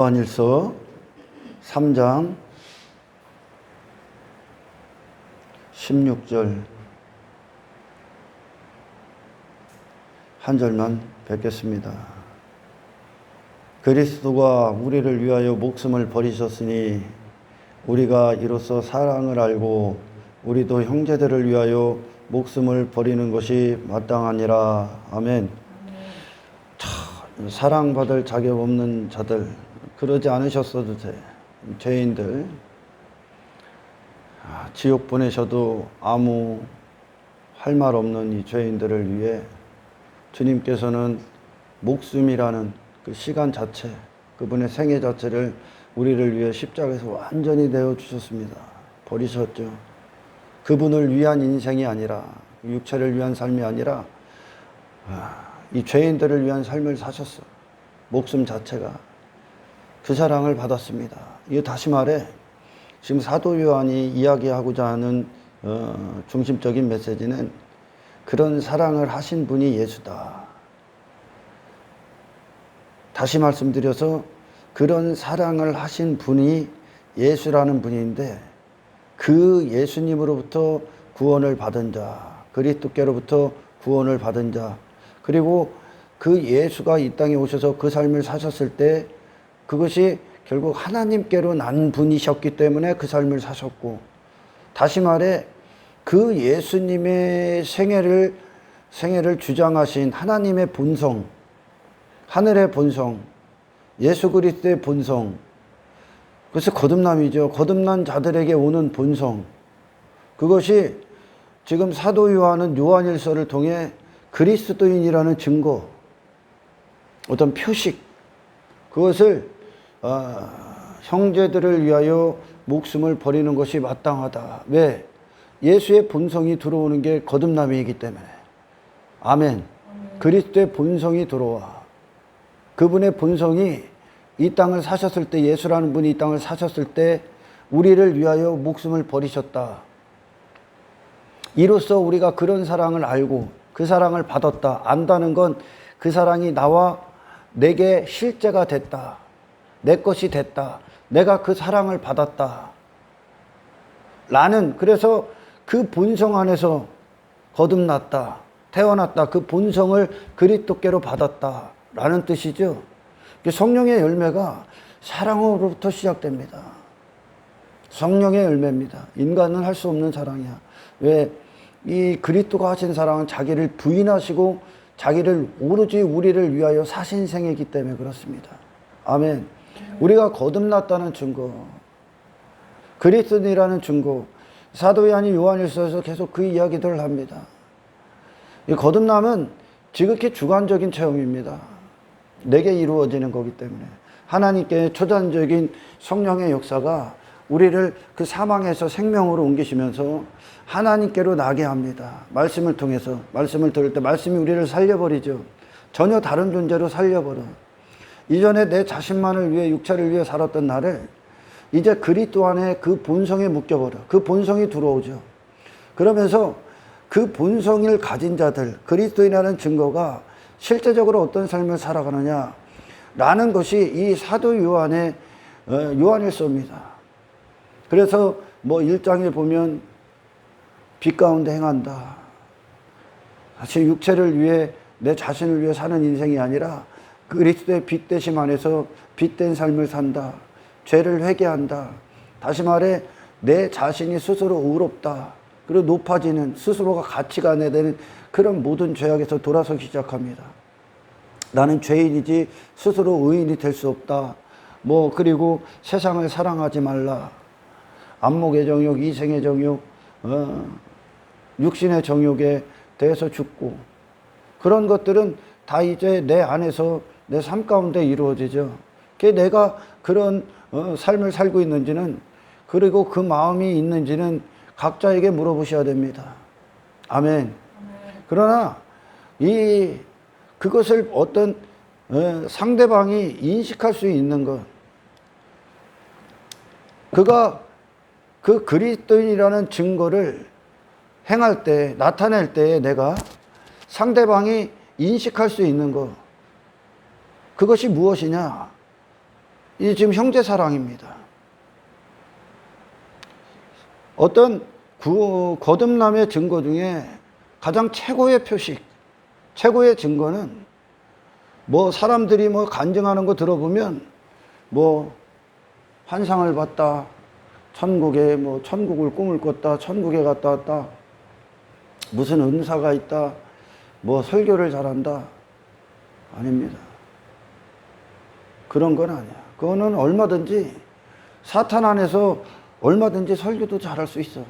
요한일서 3장 16절 한 절만 뵙겠습니다. 그리스도가 우리를 위하여 목숨을 버리셨으니 우리가 이로써 사랑을 알고 우리도 형제들을 위하여 목숨을 버리는 것이 마땅하니라. 아멘. 사랑받을 자격 없는 자들, 그러지 않으셨어도 돼. 죄인들, 지옥 보내셔도 아무 할 말 없는 이 죄인들을 위해 주님께서는 목숨이라는 그 시간 자체, 그분의 생애 자체를 우리를 위해 십자가에서 완전히 내어주셨습니다. 버리셨죠. 그분을 위한 인생이 아니라, 육체를 위한 삶이 아니라 이 죄인들을 위한 삶을 사셨어. 목숨 자체가. 그 사랑을 받았습니다. 이거 다시 말해, 지금 사도 요한이 이야기하고자 하는 중심적인 메시지는 그런 사랑을 하신 분이 예수다. 다시 말씀드려서 그런 사랑을 하신 분이 예수라는 분인데, 그 예수님으로부터 구원을 받은 자, 그리스도께로부터 구원을 받은 자, 그리고 그 예수가 이 땅에 오셔서 그 삶을 사셨을 때 그것이 결국 하나님께로 난 분이셨기 때문에 그 삶을 사셨고, 다시 말해 그 예수님의 생애를 주장하신 하나님의 본성, 하늘의 본성, 예수 그리스도의 본성, 그래서 거듭남이죠. 거듭난 자들에게 오는 본성, 그것이 지금 사도 요한은 요한일서를 통해 그리스도인이라는 증거, 어떤 표식, 그것을 형제들을 위하여 목숨을 버리는 것이 마땅하다. 왜? 예수의 본성이 들어오는 게 거듭남이기 때문에. 아멘. 그리스도의 본성이 들어와. 그분의 본성이 이 땅을 사셨을 때, 예수라는 분이 이 땅을 사셨을 때 우리를 위하여 목숨을 버리셨다. 이로써 우리가 그런 사랑을 알고 그 사랑을 받았다. 안다는 건 그 사랑이 나와 내게 실제가 됐다. 내 것이 됐다. 내가 그 사랑을 받았다. 라는, 그래서 그 본성 안에서 거듭났다. 태어났다. 그 본성을 그리스도께로 받았다. 라는 뜻이죠. 성령의 열매가 사랑으로부터 시작됩니다. 성령의 열매입니다. 인간은 할 수 없는 사랑이야. 왜? 이 그리스도가 하신 사랑은 자기를 부인하시고 자기를 오로지 우리를 위하여 사신 생이기 때문에 그렇습니다. 아멘. 우리가 거듭났다는 증거, 그리스도인이라는 증거, 사도 요한이 요한일서에서 계속 그 이야기들을 합니다. 이 거듭남은 지극히 주관적인 체험입니다. 내게 이루어지는 거기 때문에 하나님께 초자연적인 성령의 역사가 우리를 그 사망에서 생명으로 옮기시면서 하나님께로 나게 합니다. 말씀을 통해서, 말씀을 들을 때 말씀이 우리를 살려버리죠. 전혀 다른 존재로 살려버려. 이전에 내 자신만을 위해, 육체를 위해 살았던 나를 이제 그리스도 안에 그 본성에 묶여버려. 그 본성이 들어오죠. 그러면서 그 본성을 가진 자들, 그리스도인이라는 증거가 실제적으로 어떤 삶을 살아가느냐 라는 것이 이 사도 요한의 요한일서입니다. 그래서 뭐 1장에 보면 빛 가운데 행한다. 사실 육체를 위해, 내 자신을 위해 사는 인생이 아니라 그리스도의 빛 되심 안에서 빛된 삶을 산다. 죄를 회개한다. 다시 말해 내 자신이 스스로 의롭다. 그리고 높아지는, 스스로가 가치가 안 되는 그런 모든 죄악에서 돌아서기 시작합니다. 나는 죄인이지 스스로 의인이 될 수 없다. 뭐 그리고 세상을 사랑하지 말라. 안목의 정욕, 이생의 정욕, 육신의 정욕에 대해서 죽고, 그런 것들은 다 이제 내 안에서, 내 삶 가운데 이루어지죠. 내가 그런 삶을 살고 있는지는, 그리고 그 마음이 있는지는 각자에게 물어보셔야 됩니다. 아멘. 그러나 그것을 어떤 상대방이 인식할 수 있는 것, 그가 그 그리스도인이라는 증거를 행할 때, 나타낼 때 내가 상대방이 인식할 수 있는 것, 그것이 무엇이냐? 이 지금 형제 사랑입니다. 어떤 거듭남의 증거 중에 가장 최고의 표식, 최고의 증거는 뭐 사람들이 뭐 간증하는 거 들어보면 뭐 환상을 봤다, 천국에 뭐 천국을 꿈을 꿨다, 천국에 갔다 왔다, 무슨 은사가 있다, 뭐 설교를 잘한다. 아닙니다. 그런 건 아니야. 그거는 얼마든지 사탄 안에서 얼마든지 설교도 잘할 수 있어.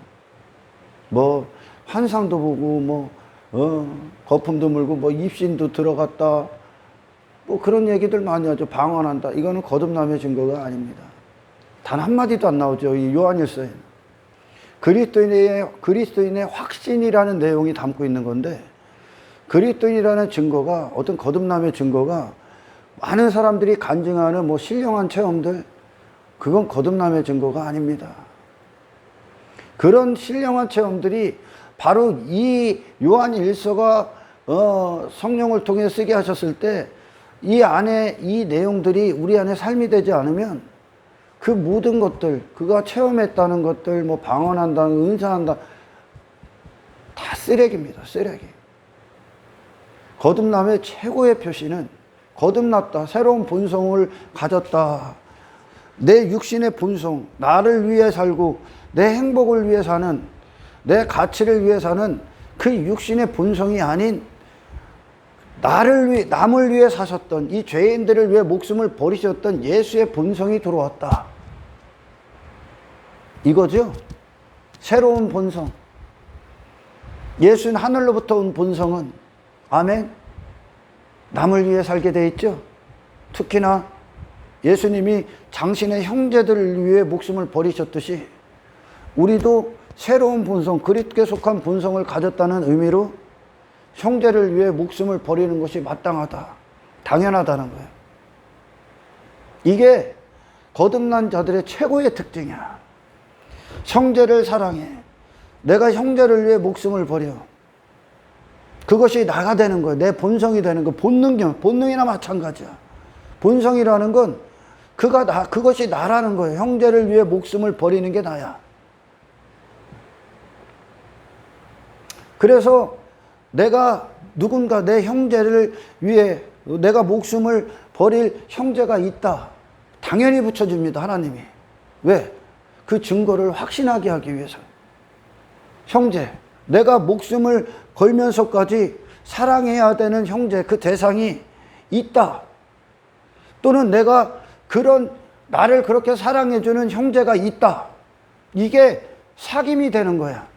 뭐 환상도 보고 거품도 물고 뭐 입신도 들어갔다, 뭐 그런 얘기들 많이 하죠. 방언한다. 이거는 거듭남의 증거가 아닙니다. 단 한마디도 안 나오죠. 이 요한일서에는. 그리스도인의 확신이라는 내용이 담고 있는 건데, 그리스도인이라는 증거가, 어떤 거듭남의 증거가 많은 사람들이 간증하는 뭐 신령한 체험들, 그건 거듭남의 증거가 아닙니다. 그런 신령한 체험들이 바로 이 요한일서가 성령을 통해 쓰게 하셨을 때 이 안에 이 내용들이 우리 안에 삶이 되지 않으면 그 모든 것들, 그가 체험했다는 것들, 뭐 방언한다는, 은사한다, 다 쓰레기입니다. 쓰레기. 거듭남의 최고의 표시는 거듭났다, 새로운 본성을 가졌다, 내 육신의 본성, 나를 위해 살고 내 행복을 위해 사는, 내 가치를 위해 사는 그 육신의 본성이 아닌 남을 위해 사셨던, 이 죄인들을 위해 목숨을 버리셨던 예수의 본성이 들어왔다. 이거죠. 새로운 본성. 예수는 하늘로부터 온 본성은, 아멘, 남을 위해 살게 돼 있죠. 특히나 예수님이 당신의 형제들을 위해 목숨을 버리셨듯이 우리도 새로운 본성, 그리스도께 속한 본성을 가졌다는 의미로 형제를 위해 목숨을 버리는 것이 마땅하다, 당연하다는 거예요. 이게 거듭난 자들의 최고의 특징이야. 형제를 사랑해. 내가 형제를 위해 목숨을 버려. 그것이 나가 되는 거예요. 내 본성이 되는 거. 본능이나 마찬가지야. 본성이라는 건 그것이 나라는 거예요. 형제를 위해 목숨을 버리는 게 나야. 그래서 내가 누군가 내 형제를 위해 내가 목숨을 버릴 형제가 있다, 당연히 붙여줍니다, 하나님이. 왜? 그 증거를 확신하게 하기 위해서. 형제, 내가 목숨을 걸면서까지 사랑해야 되는 형제, 그 대상이 있다. 또는 내가 나를 그렇게 사랑해주는 형제가 있다. 이게 사귐이 되는 거야.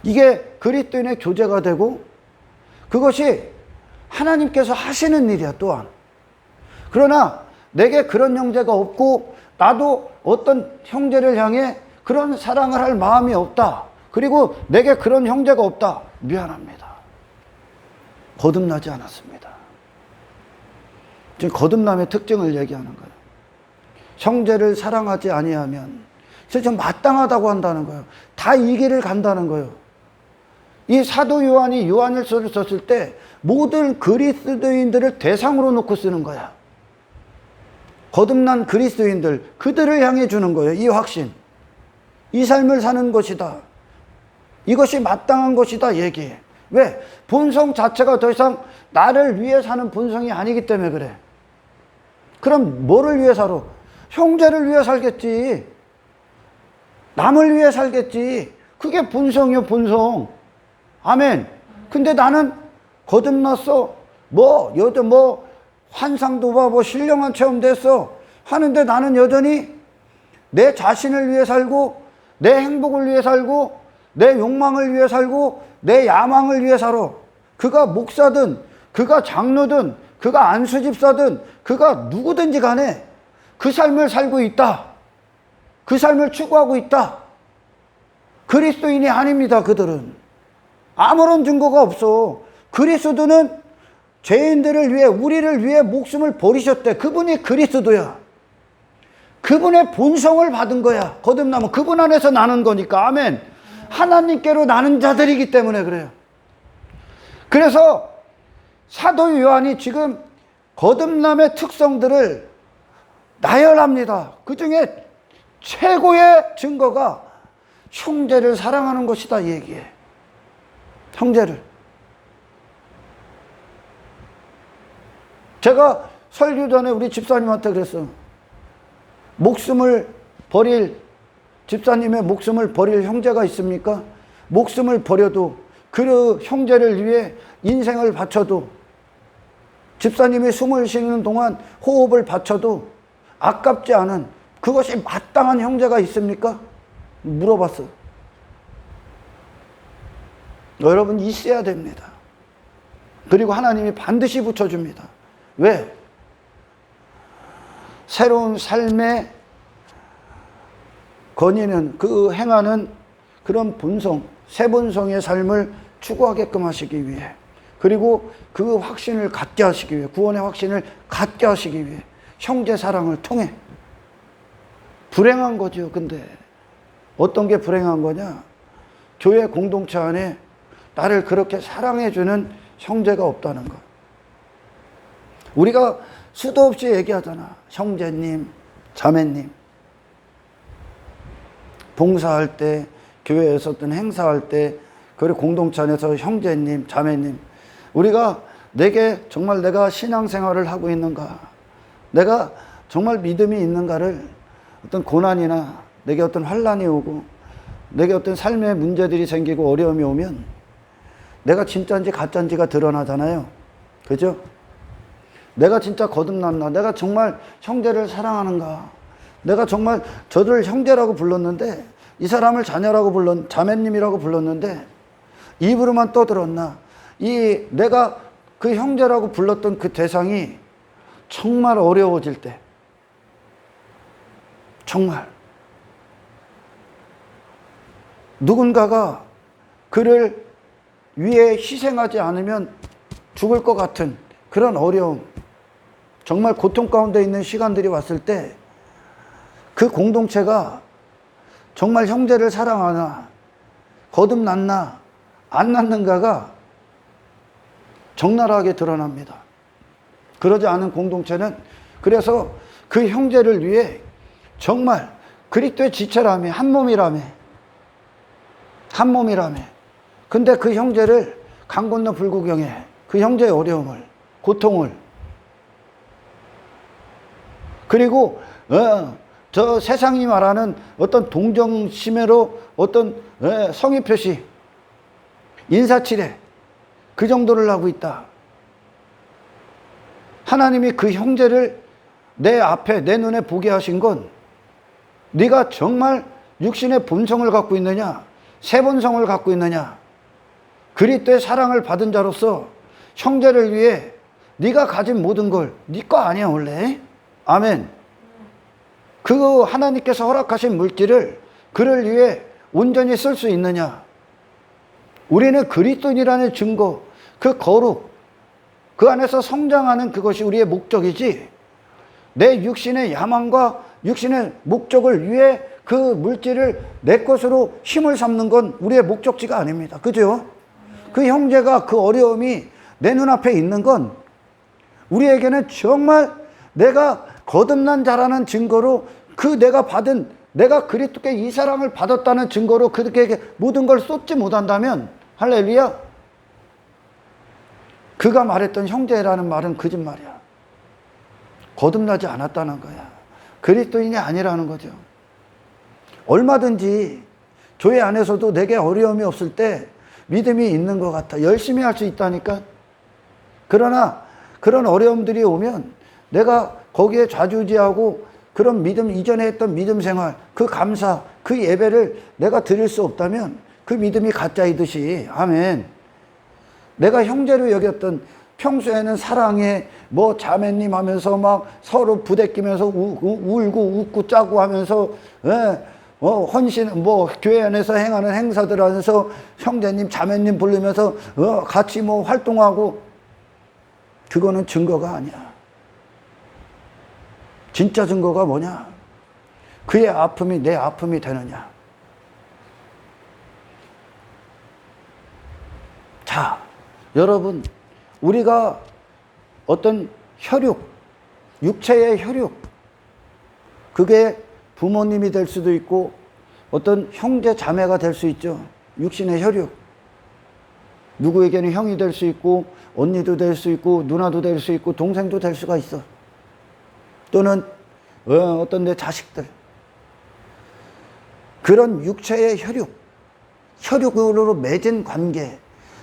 이게 그리스도인의 교제가 되고, 그것이 하나님께서 하시는 일이야, 또한. 그러나 내게 그런 형제가 없고 나도 어떤 형제를 향해 그런 사랑을 할 마음이 없다, 그리고 내게 그런 형제가 없다, 미안합니다. 거듭나지 않았습니다. 지금 거듭남의 특징을 얘기하는 거예요. 형제를 사랑하지 아니하면 진짜 마땅하다고 한다는 거예요. 다 이 길을 간다는 거예요. 이 사도 요한이 요한일서를 썼을 때 모든 그리스도인들을 대상으로 놓고 쓰는 거야. 거듭난 그리스도인들, 그들을 향해 주는 거예요. 이 확신. 이 삶을 사는 것이다. 이것이 마땅한 것이다 얘기해. 왜? 본성 자체가 더 이상 나를 위해 사는 본성이 아니기 때문에 그래. 그럼 뭐를 위해 살아? 형제를 위해 살겠지. 남을 위해 살겠지. 그게 본성이요, 본성. 아멘. 근데 나는 거듭났어. 요즘 환상도 봐, 신령한 체험도 했어. 하는데 나는 여전히 내 자신을 위해 살고, 내 행복을 위해 살고, 내 욕망을 위해 살고, 내 야망을 위해 살아. 그가 목사든, 그가 장로든, 그가 안수집사든, 그가 누구든지 간에 그 삶을 살고 있다. 그 삶을 추구하고 있다. 그리스도인이 아닙니다, 그들은. 아무런 증거가 없어. 그리스도는 죄인들을 위해, 우리를 위해 목숨을 버리셨대. 그분이 그리스도야. 그분의 본성을 받은 거야. 거듭나면 그분 안에서 나는 거니까. 아멘. 하나님께로 나는 자들이기 때문에 그래요. 그래서 사도 요한이 지금 거듭남의 특성들을 나열합니다. 그 중에 최고의 증거가 형제를 사랑하는 것이다, 이 얘기해. 형제를. 제가 설교 전에 우리 집사님한테 그랬어. 목숨을 버릴, 집사님의 목숨을 버릴 형제가 있습니까? 목숨을 버려도 그 형제를 위해 인생을 바쳐도, 집사님이 숨을 쉬는 동안 호흡을 바쳐도 아깝지 않은 그것이 마땅한 형제가 있습니까? 물어봤어. 여러분, 있어야 됩니다. 그리고 하나님이 반드시 붙여줍니다. 왜? 새로운 삶의 건의는, 그 행하는 그런 본성, 새 본성의 삶을 추구하게끔 하시기 위해, 그리고 그 확신을 갖게 하시기 위해, 구원의 확신을 갖게 하시기 위해 형제 사랑을 통해. 불행한 거죠. 근데 어떤 게 불행한 거냐? 교회 공동체 안에 나를 그렇게 사랑해주는 형제가 없다는 것. 우리가 수도 없이 얘기하잖아. 형제님, 자매님. 봉사할 때, 교회에서 어떤 행사할 때, 그리고 공동체 안에서 형제님, 자매님. 우리가 정말 내가 신앙생활을 하고 있는가, 내가 정말 믿음이 있는가를, 어떤 고난이나 내게 어떤 환난이 오고 내게 어떤 삶의 문제들이 생기고 어려움이 오면 내가 진짜인지 가짜인지가 드러나잖아요. 그죠? 내가 진짜 거듭났나? 내가 정말 형제를 사랑하는가? 내가 정말 저를 형제라고 불렀는데, 이 사람을 자녀라고 자매님이라고 불렀는데 입으로만 떠들었나? 내가 그 형제라고 불렀던 그 대상이 정말 어려워질 때, 정말 누군가가 그를 위해 희생하지 않으면 죽을 것 같은 그런 어려움, 정말 고통 가운데 있는 시간들이 왔을 때 그 공동체가 정말 형제를 사랑하나, 거듭났나, 안 났는가가 적나라하게 드러납니다. 그러지 않은 공동체는, 그래서 그 형제를 위해 정말 그리스도의 지체라며, 한 몸이라며. 근데 그 형제를 강 건너 불구경해. 그 형제의 어려움을, 고통을. 그리고 저 세상이 말하는 어떤 동정심으로 어떤 성의 표시, 인사치레, 그 정도를 하고 있다. 하나님이 그 형제를 내 앞에, 내 눈에 보게 하신 건, 네가 정말 육신의 본성을 갖고 있느냐, 새 본성을 갖고 있느냐, 그리스도의 사랑을 받은 자로서 형제를 위해 네가 가진 모든 걸, 네 거 아니야 원래. 아멘. 그 하나님께서 허락하신 물질을 그를 위해 온전히 쓸 수 있느냐. 우리는 그리스도인이라는 증거, 그 거룩, 그 안에서 성장하는 그것이 우리의 목적이지, 내 육신의 야망과 육신의 목적을 위해 그 물질을 내 것으로 힘을 삼는 건 우리의 목적지가 아닙니다. 그죠? 그 형제가, 그 어려움이 내 눈앞에 있는 건 우리에게는 정말 내가 거듭난 자라는 증거로, 그 내가 그리스도께 이 사랑을 받았다는 증거로 그렇게 모든 걸 쏟지 못한다면, 할렐루야, 그가 말했던 형제라는 말은 거짓말이야. 거듭나지 않았다는 거야. 그리스도인이 아니라는 거죠. 얼마든지 교회 안에서도 내게 어려움이 없을 때 믿음이 있는 것 같아. 열심히 할 수 있다니까. 그러나 그런 어려움들이 오면 내가 거기에 좌지우지하고 그런 믿음, 이전에 했던 믿음 생활, 그 감사, 그 예배를 내가 드릴 수 없다면 그 믿음이 가짜이듯이, 아멘. 내가 형제로 여겼던, 평소에는 사랑해, 뭐 자매님 하면서 막 서로 부대끼면서 울고 웃고 짜고 하면서, 헌신, 교회 안에서 행하는 행사들 안에서 형제님, 자매님 부르면서, 같이 활동하고, 그거는 증거가 아니야. 진짜 증거가 뭐냐? 그의 아픔이 내 아픔이 되느냐? 자, 여러분, 우리가 어떤 혈육, 육체의 혈육, 그게 부모님이 될 수도 있고 어떤 형제 자매가 될 수 있죠. 육신의 혈육. 누구에게는 형이 될 수 있고 언니도 될 수 있고 누나도 될 수 있고 동생도 될 수가 있어. 또는 어떤 내 자식들. 그런 육체의 혈육으로 맺은 관계.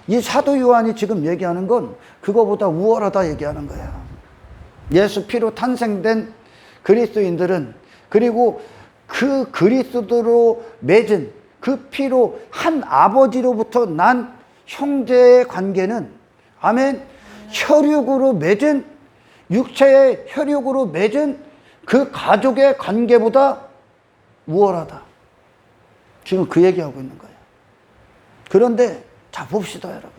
이 사도 요한이 지금 얘기하는 건 그거보다 우월하다 얘기하는 거야. 예수 피로 탄생된 그리스도인들은, 그리고 그 그리스도로 맺은 그 피로 한 아버지로부터 난 형제의 관계는, 아멘, 혈육으로 맺은, 육체의 혈육으로 맺은 그 가족의 관계보다 우월하다. 지금 그 얘기하고 있는 거예요. 그런데 자 봅시다, 여러분.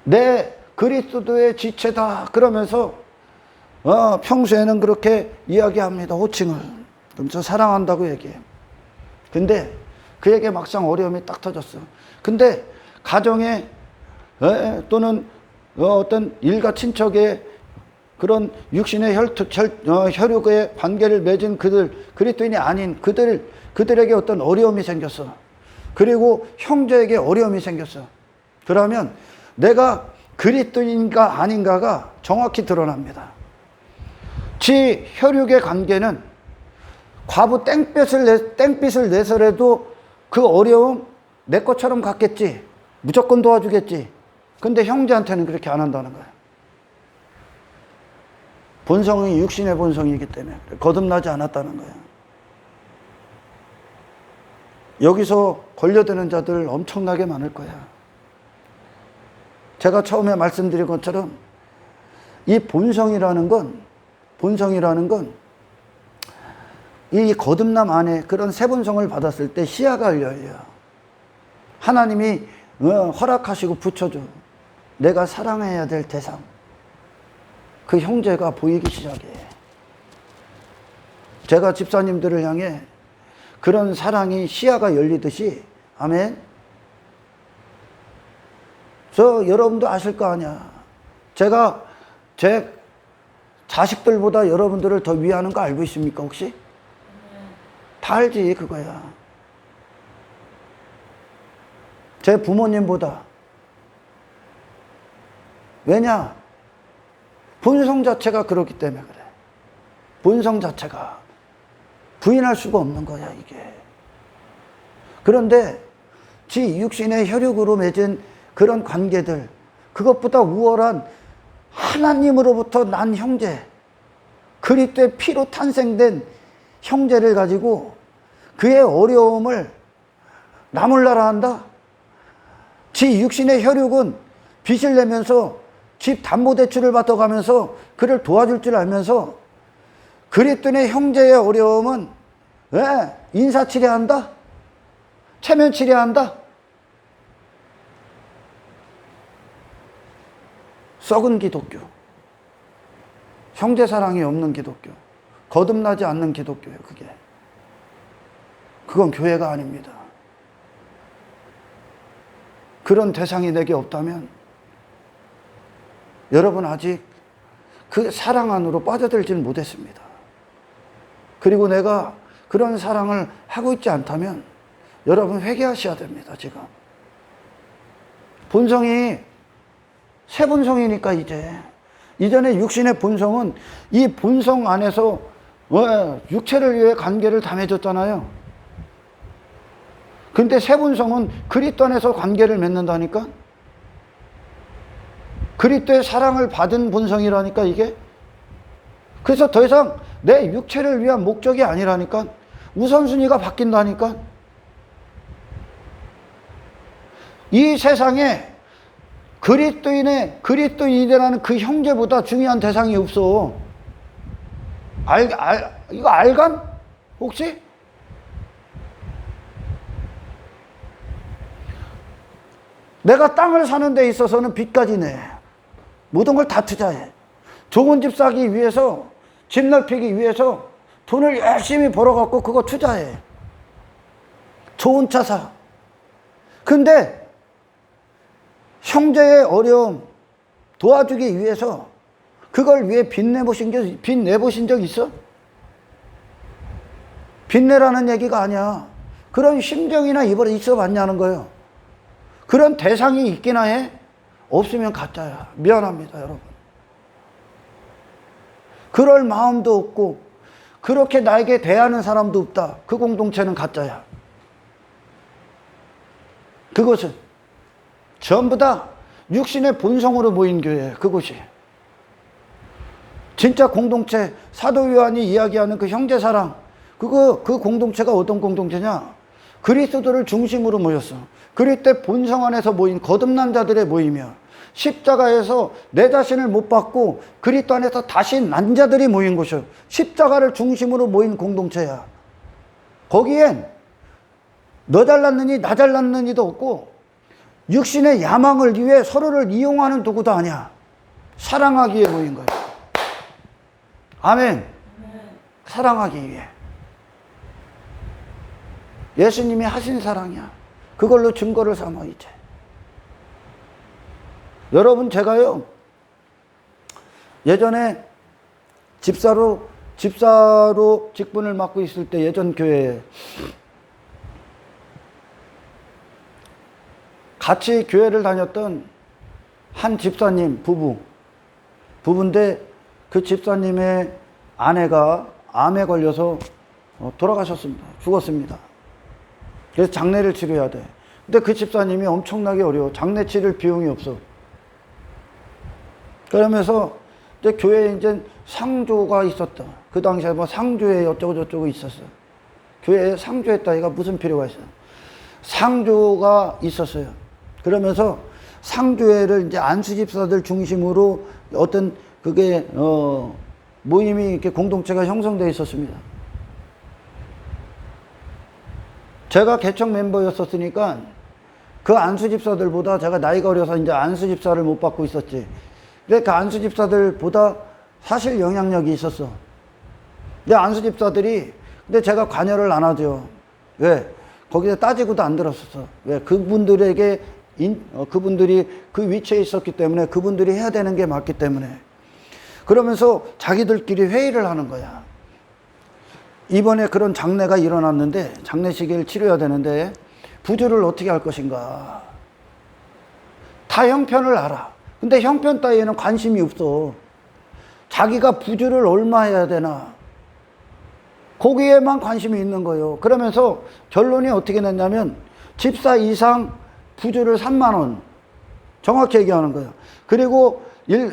내 그리스도의 지체다 그러면서 평소에는 그렇게 이야기합니다. 호칭을. 그럼 저 사랑한다고 얘기해요. 근데 그에게 막상 어려움이 딱 터졌어. 근데 가정에 또는 어떤 일가 친척의 그런 육신의 혈육의 관계를 맺은 그리스도인이 아닌 그들에게 어떤 어려움이 생겼어. 그리고 형제에게 어려움이 생겼어. 그러면 내가 그리스도인가 아닌가가 정확히 드러납니다. 지 혈육의 관계는 과부 땡빛을 내서라도 그 어려움 내 것처럼 갖겠지. 무조건 도와주겠지. 근데 형제한테는 그렇게 안 한다는 거야. 본성이 육신의 본성이기 때문에 거듭나지 않았다는 거야. 여기서 걸려드는 자들 엄청나게 많을 거야. 제가 처음에 말씀드린 것처럼 이 본성이라는 건 이 거듭남 안에 그런 새 본성을 받았을 때 시야가 열려요. 하나님이 허락하시고 붙여줘. 내가 사랑해야 될 대상. 그 형제가 보이기 시작해. 제가 집사님들을 향해 그런 사랑이 시야가 열리듯이, 아멘. 여러분도 아실 거 아니야. 제가 제 자식들보다 여러분들을 더 위하는 거 알고 있습니까, 혹시? 다 알지, 그거야. 제 부모님보다. 왜냐? 본성 자체가 그렇기 때문에 그래. 본성 자체가. 부인할 수가 없는 거야, 이게. 그런데 지 육신의 혈육으로 맺은 그런 관계들, 그것보다 우월한 하나님으로부터 난 형제, 그리스도의 피로 탄생된 형제를 가지고 그의 어려움을 나 몰라라 한다? 지 육신의 혈육은 빚을 내면서 집 담보대출을 받아가면서 그를 도와줄 줄 알면서 그리스도의 형제의 어려움은 왜? 인사치레한다? 체면치레한다? 썩은 기독교, 형제 사랑이 없는 기독교, 거듭나지 않는 기독교예요. 그건 교회가 아닙니다. 그런 대상이 내게 없다면 여러분 아직 그 사랑 안으로 빠져들지는 못했습니다. 그리고 내가 그런 사랑을 하고 있지 않다면 여러분 회개하셔야 됩니다. 지금 본성이 새 본성이니까 이전에 육신의 본성은 이 본성 안에서 육체를 위해 관계를 다 맺었잖아요. 근데 새 본성은 그리스도 안에서 관계를 맺는다니까. 그리스도의 사랑을 받은 본성이라니까 이게. 그래서 더 이상 내 육체를 위한 목적이 아니라니까. 우선순위가 바뀐다니까. 이 세상에 그리스도인이라는 그 형제보다 중요한 대상이 없어. 이거 알간? 혹시? 내가 땅을 사는 데 있어서는 빚까지 내. 모든 걸 다 투자해. 좋은 집 사기 위해서, 집 넓히기 위해서 돈을 열심히 벌어갖고 그거 투자해. 좋은 차 사. 근데 형제의 어려움 도와주기 위해서 그걸 위해 빚 내보신 적 있어? 빚내라는 얘기가 아니야. 그런 심정이나 있어 봤냐는 거예요. 그런 대상이 있기나 해? 없으면 가짜야. 미안합니다, 여러분. 그럴 마음도 없고 그렇게 나에게 대하는 사람도 없다. 그 공동체는 가짜야. 그것은 전부 다 육신의 본성으로 모인 교회예요. 그곳이. 진짜 공동체, 사도 요한이 이야기하는 그 형제사랑, 그 공동체가 어떤 공동체냐? 그리스도를 중심으로 모였어. 그리스도의 본성 안에서 모인 거듭난 자들의 모임이야. 십자가에서 내 자신을 못 받고 그리스도 안에서 다시 난 자들이 모인 곳이야. 십자가를 중심으로 모인 공동체야. 거기엔 너 잘났느니 나 잘났느니도 없고 육신의 야망을 위해 서로를 이용하는 도구도 아니야. 사랑하기 위해 모인 거야. 아멘. 사랑하기 위해. 예수님이 하신 사랑이야. 그걸로 증거를 삼아 이제. 여러분, 제가요 예전에 집사로 직분을 맡고 있을 때 예전 교회에 같이 교회를 다녔던 한 집사님 부부인데 그 집사님의 아내가 암에 걸려서 돌아가셨습니다. 죽었습니다. 그래서 장례를 치러야 돼. 근데 그 집사님이 엄청나게 어려워. 장례 치를 비용이 없어. 그러면서 이제 교회에 이제 상조가 있었다. 그 당시에 뭐 상조에 어쩌고저쩌고 있었어. 교회에 상조했다니까 무슨 필요가 있어요. 상조가 있었어요. 그러면서 상조회를 이제 안수집사들 중심으로 어떤 그게 모임이 이렇게 공동체가 형성되어 있었습니다. 제가 개척 멤버였었으니까 그 안수집사들보다 제가 나이가 어려서 이제 안수집사를 못 받고 있었지. 근데 그 안수집사들보다 사실 영향력이 있었어. 근데 안수집사들이, 근데 제가 관여를 안 하죠. 왜? 거기서 따지고도 안 들었었어. 왜? 그분들에게, 그분들이 그 위치에 있었기 때문에 그분들이 해야 되는 게 맞기 때문에. 그러면서 자기들끼리 회의를 하는 거야. 이번에 그런 장례가 일어났는데, 장례식을 치러야 되는데, 부조를 어떻게 할 것인가. 다 형편을 알아. 근데 형편 따위에는 관심이 없어. 자기가 부조를 얼마 해야 되나. 거기에만 관심이 있는 거예요. 그러면서 결론이 어떻게 냈냐면, 집사 이상 부조를 3만 원. 정확히 얘기하는 거예요. 그리고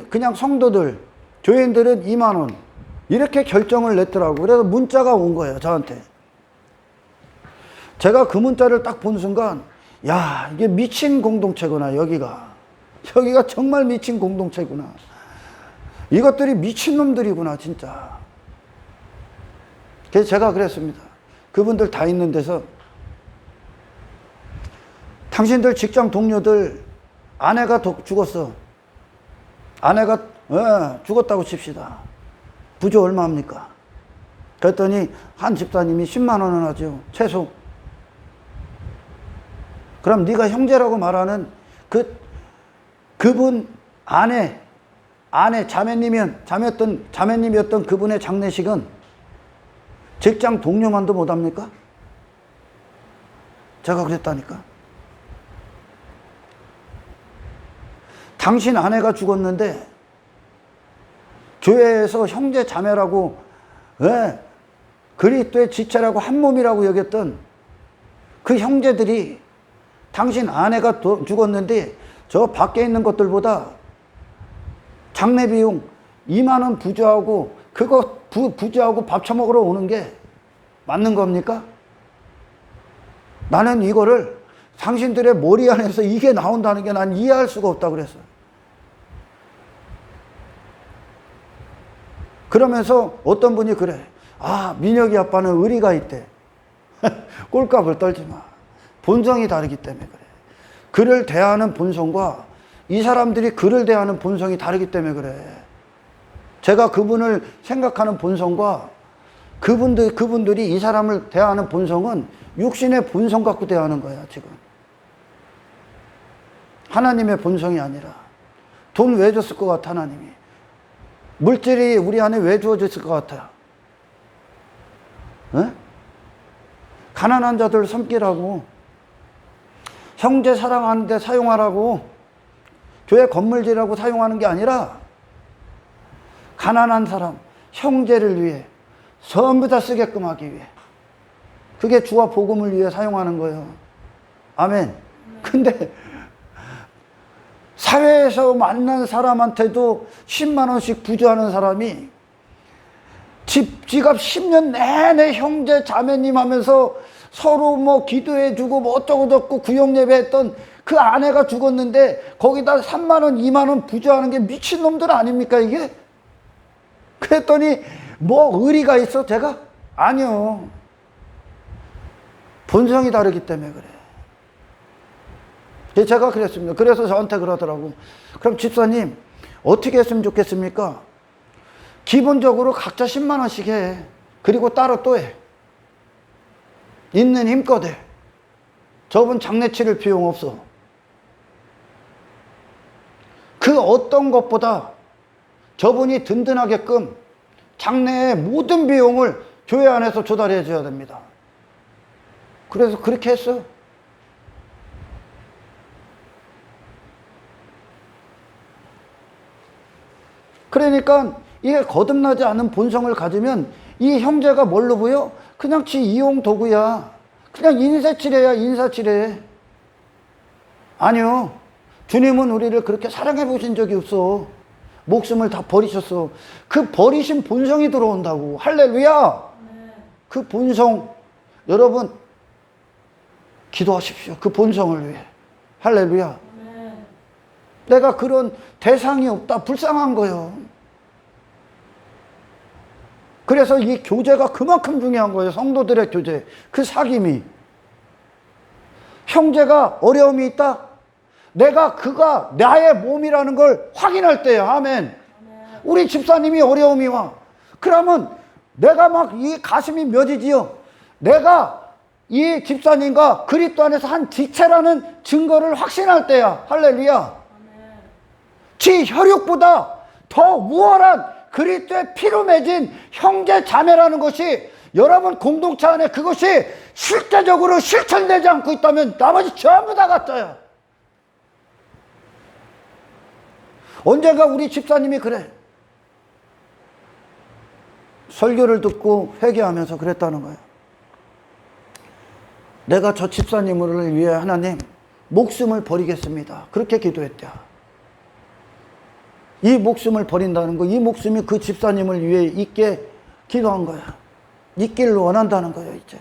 그냥 성도들, 교인들은 2만 원. 이렇게 결정을 냈더라고. 그래서 문자가 온 거예요, 저한테. 제가 그 문자를 딱 본 순간, 야, 이게 미친 공동체구나, 여기가 정말 미친 공동체구나. 이것들이 미친놈들이구나, 진짜. 그래서 제가 그랬습니다. 그분들 다 있는 데서, 당신들 직장 동료들 아내가 죽었어. 아내가 죽었다고 칩시다. 부조 얼마입니까? 그랬더니 한 집사님이 10만 원은 하죠, 최소. 그럼 네가 형제라고 말하는 그분 아내 자매님이었던 그분의 장례식은 직장 동료만도 못합니까? 제가 그랬다니까. 당신 아내가 죽었는데 교회에서 형제 자매라고, 그리스도의 지체라고 한 몸이라고 여겼던 그 형제들이 당신 아내가 죽었는데 저 밖에 있는 것들보다 장례 비용 2만 원 부조하고 그거 부조하고 밥 처먹으러 오는 게 맞는 겁니까? 나는 이거를 당신들의 머리 안에서 이게 나온다는 게 난 이해할 수가 없다고 그랬어요. 그러면서 어떤 분이 그래. 아, 민혁이 아빠는 의리가 있대. 꼴값을 떨지 마. 본성이 다르기 때문에 그래. 그를 대하는 본성과 이 사람들이 그를 대하는 본성이 다르기 때문에 그래. 제가 그분을 생각하는 본성과 그분들이 이 사람을 대하는 본성은 육신의 본성 갖고 대하는 거야, 지금. 하나님의 본성이 아니라. 돈 왜 줬을 것 같아, 하나님이? 물질이 우리 안에 왜 주어졌을 것 같아요? 가난한 자들 섬기라고, 형제 사랑하는 데 사용하라고, 교회 건물지라고 사용하는 게 아니라 가난한 사람, 형제를 위해 전부 다 쓰게끔 하기 위해, 그게 주와 복음을 위해 사용하는 거예요. 아멘. 근데 사회에서 만난 사람한테도 10만 원씩 부조하는 사람이 지갑 10년 내내 형제 자매님 하면서 서로 뭐 기도해주고 뭐 어쩌고저쩌고 구역예배 했던 그 아내가 죽었는데 거기다 3만 원, 2만 원 부조하는 게 미친놈들 아닙니까 이게? 그랬더니 뭐 의리가 있어 제가? 아니요. 본성이 다르기 때문에 그래. 제가 그랬습니다. 그래서 저한테 그러더라고. 그럼 집사님 어떻게 했으면 좋겠습니까? 기본적으로 각자 10만 원씩 해. 그리고 따로 또 해. 있는 힘껏 해. 저분 장례 치를 필요 없어. 그 어떤 것보다 저분이 든든하게끔 장례의 모든 비용을 교회 안에서 조달해 줘야 됩니다. 그래서 그렇게 했어요. 그러니까 이게 거듭나지 않은 본성을 가지면 이 형제가 뭘로 보여? 그냥 지 이용 도구야. 그냥 인사치레야, 인사치레. 아니요. 주님은 우리를 그렇게 사랑해 보신 적이 없어. 목숨을 다 버리셨어. 그 버리신 본성이 들어온다고. 할렐루야. 그 본성, 여러분 기도하십시오. 그 본성을 위해. 할렐루야. 내가 그런 대상이 없다. 불쌍한 거예요. 그래서 이 교제가 그만큼 중요한 거예요. 성도들의 교제. 그 사귐이. 형제가 어려움이 있다? 그가 나의 몸이라는 걸 확인할 때야. 아멘. 우리 집사님이 어려움이 와. 그러면 내가 막 이 가슴이 맺어지지요. 내가 이 집사님과 그리스도 안에서 한 지체라는 증거를 확신할 때야. 할렐루야. 지 혈육보다 더 우월한 그리스도의 피로 맺은 형제 자매라는 것이 여러분 공동체 안에 그것이 실제적으로 실천되지 않고 있다면 나머지 전부 다 가짜야. 언젠가 우리 집사님이 그래. 설교를 듣고 회개하면서 그랬다는 거예요. 내가 저 집사님을 위해 하나님 목숨을 버리겠습니다. 그렇게 기도했대요. 이 목숨을 버린다는 거, 이 목숨이 그 집사님을 위해 있게 기도한 거야. 있기를 원한다는 거예요, 이제.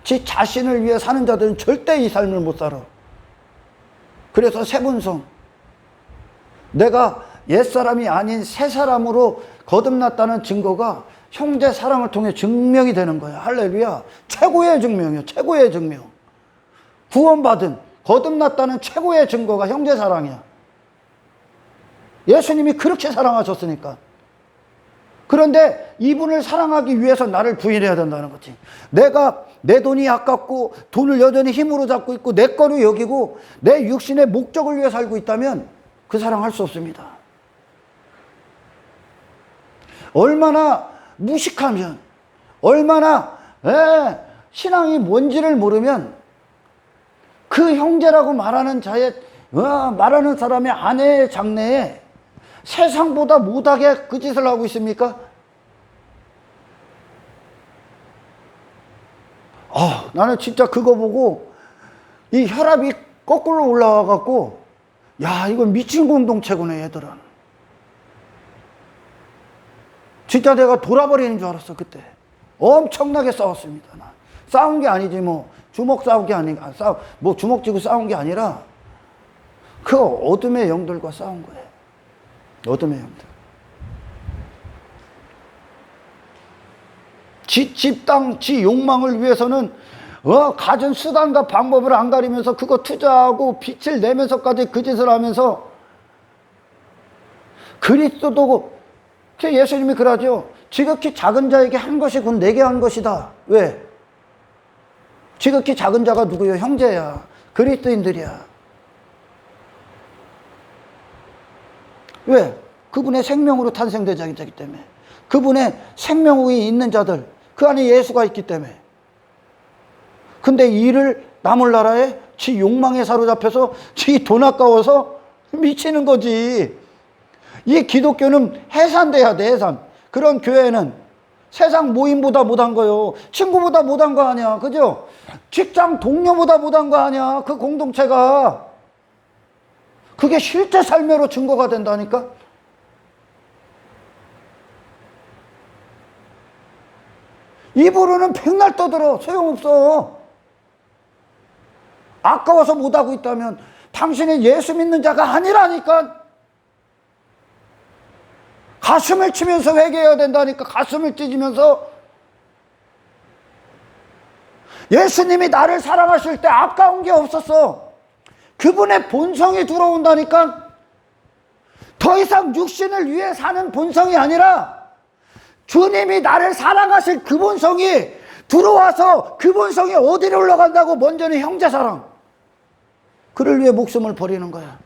지 자신을 위해 사는 자들은 절대 이 삶을 못 살아. 그래서 세분성. 내가 옛사람이 아닌 새 사람으로 거듭났다는 증거가 형제 사랑을 통해 증명이 되는 거야. 할렐루야. 최고의 증명이요. 최고의 증명. 구원받은, 거듭났다는 최고의 증거가 형제 사랑이야. 예수님이 그렇게 사랑하셨으니까. 그런데 이분을 사랑하기 위해서 나를 부인해야 된다는 거지. 내가 내 돈이 아깝고 돈을 여전히 힘으로 잡고 있고 내 거로 여기고 내 육신의 목적을 위해 살고 있다면 그 사랑할 수 없습니다. 얼마나 무식하면, 얼마나 신앙이 뭔지를 모르면 그 형제라고 말하는 말하는 사람의 아내의 장래에 세상보다 못하게 그 짓을 하고 있습니까? 나는 진짜 그거 보고 이 혈압이 거꾸로 올라와 갖고 야, 이건 미친 공동체구나 얘들은. 진짜 내가 돌아버리는 줄 알았어 그때. 엄청나게 싸웠습니다. 나. 싸운 게 아니지 뭐 주먹 싸운 게 아니라 뭐 주먹 쥐고 싸운 게 아니라 그 어둠의 영들과 싸운 거예요. 어둠의 영들. 집 땅, 지 욕망을 위해서는 가진 수단과 방법을 안 가리면서 그거 투자하고 빛을 내면서까지 그 짓을 하면서 그리스도도 예수님이 그러죠. 지극히 작은 자에게 한 것이 곧 내게 한 것이다. 왜? 지극히 작은 자가 누구예요? 형제야. 그리스도인들이야. 왜? 그분의 생명으로 탄생된 자이기 때문에. 그분의 생명이 있는 자들, 그 안에 예수가 있기 때문에. 근데 일을 남을 나라에 지 욕망에 사로잡혀서 지 돈 아까워서 미치는 거지. 이 기독교는 해산돼야 돼, 해산. 그런 교회는 세상 모임보다 못한 거요. 친구보다 못한 거 아니야. 그죠? 직장 동료보다 못한 거 아니야. 그 공동체가. 그게 실제 삶으로 증거가 된다니까? 입으로는 백날 떠들어. 소용없어. 아까워서 못하고 있다면 당신이 예수 믿는 자가 아니라니까. 가슴을 치면서 회개해야 된다니까. 가슴을 찢으면서. 예수님이 나를 사랑하실 때 아까운 게 없었어. 그분의 본성이 들어온다니까. 더 이상 육신을 위해 사는 본성이 아니라 주님이 나를 사랑하실 그 본성이 들어와서 그 본성이 어디로 올라간다고? 먼저는 형제사랑. 그를 위해 목숨을 버리는 거야.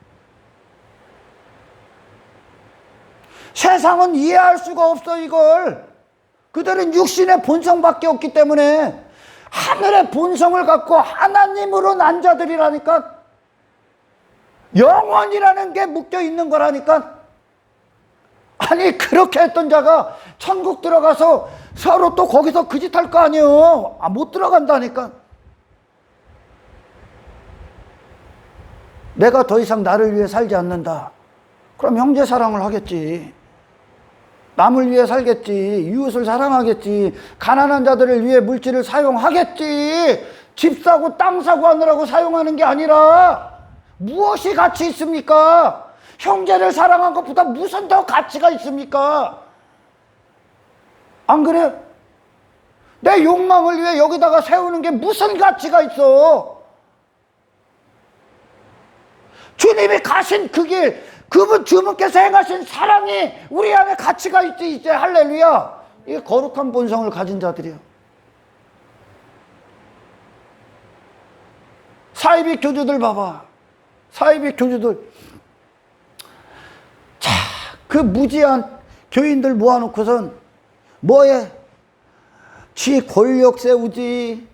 세상은 이해할 수가 없어 이걸. 그들은 육신의 본성밖에 없기 때문에. 하늘의 본성을 갖고 하나님으로 난 자들이라니까. 영원이라는 게 묶여 있는 거라니까. 아니 그렇게 했던 자가 천국 들어가서 서로 또 거기서 그 짓 할 거 아니에요. 못 들어간다니까. 내가 더 이상 나를 위해 살지 않는다. 그럼 형제 사랑을 하겠지. 남을 위해 살겠지. 이웃을 사랑하겠지. 가난한 자들을 위해 물질을 사용하겠지. 집 사고 땅 사고 하느라고 사용하는 게 아니라 무엇이 가치 있습니까? 형제를 사랑한 것보다 무슨 더 가치가 있습니까? 안 그래? 내 욕망을 위해 여기다가 세우는 게 무슨 가치가 있어? 주님이 가신 그 길, 주님께서 행하신 사랑이 우리 안에 가치가 있지, 이제. 할렐루야. 이게 거룩한 본성을 가진 자들이야. 사이비 교주들 봐봐. 사이비 교주들. 자, 그 무지한 교인들 모아놓고선 뭐해? 지 권력 세우지,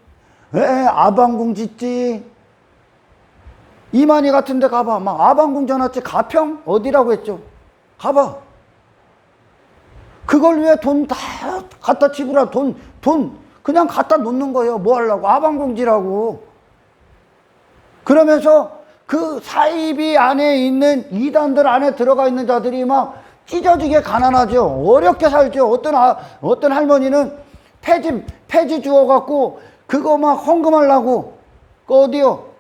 아방궁 짓지. 이만희 같은 데 가봐. 막 아방궁 전화지. 가평? 어디라고 했죠? 가봐. 그걸 위해 돈 다 갖다 지불하. 돈 그냥 갖다 놓는 거예요. 뭐 하려고? 아방궁지라고. 그러면서 그 사이비 안에 있는 이단들 안에 들어가 있는 자들이 막 찢어지게 가난하죠. 어렵게 살죠. 어떤 할머니는 폐지 주워갖고 그거 막 헌금하려고. 그 어디요?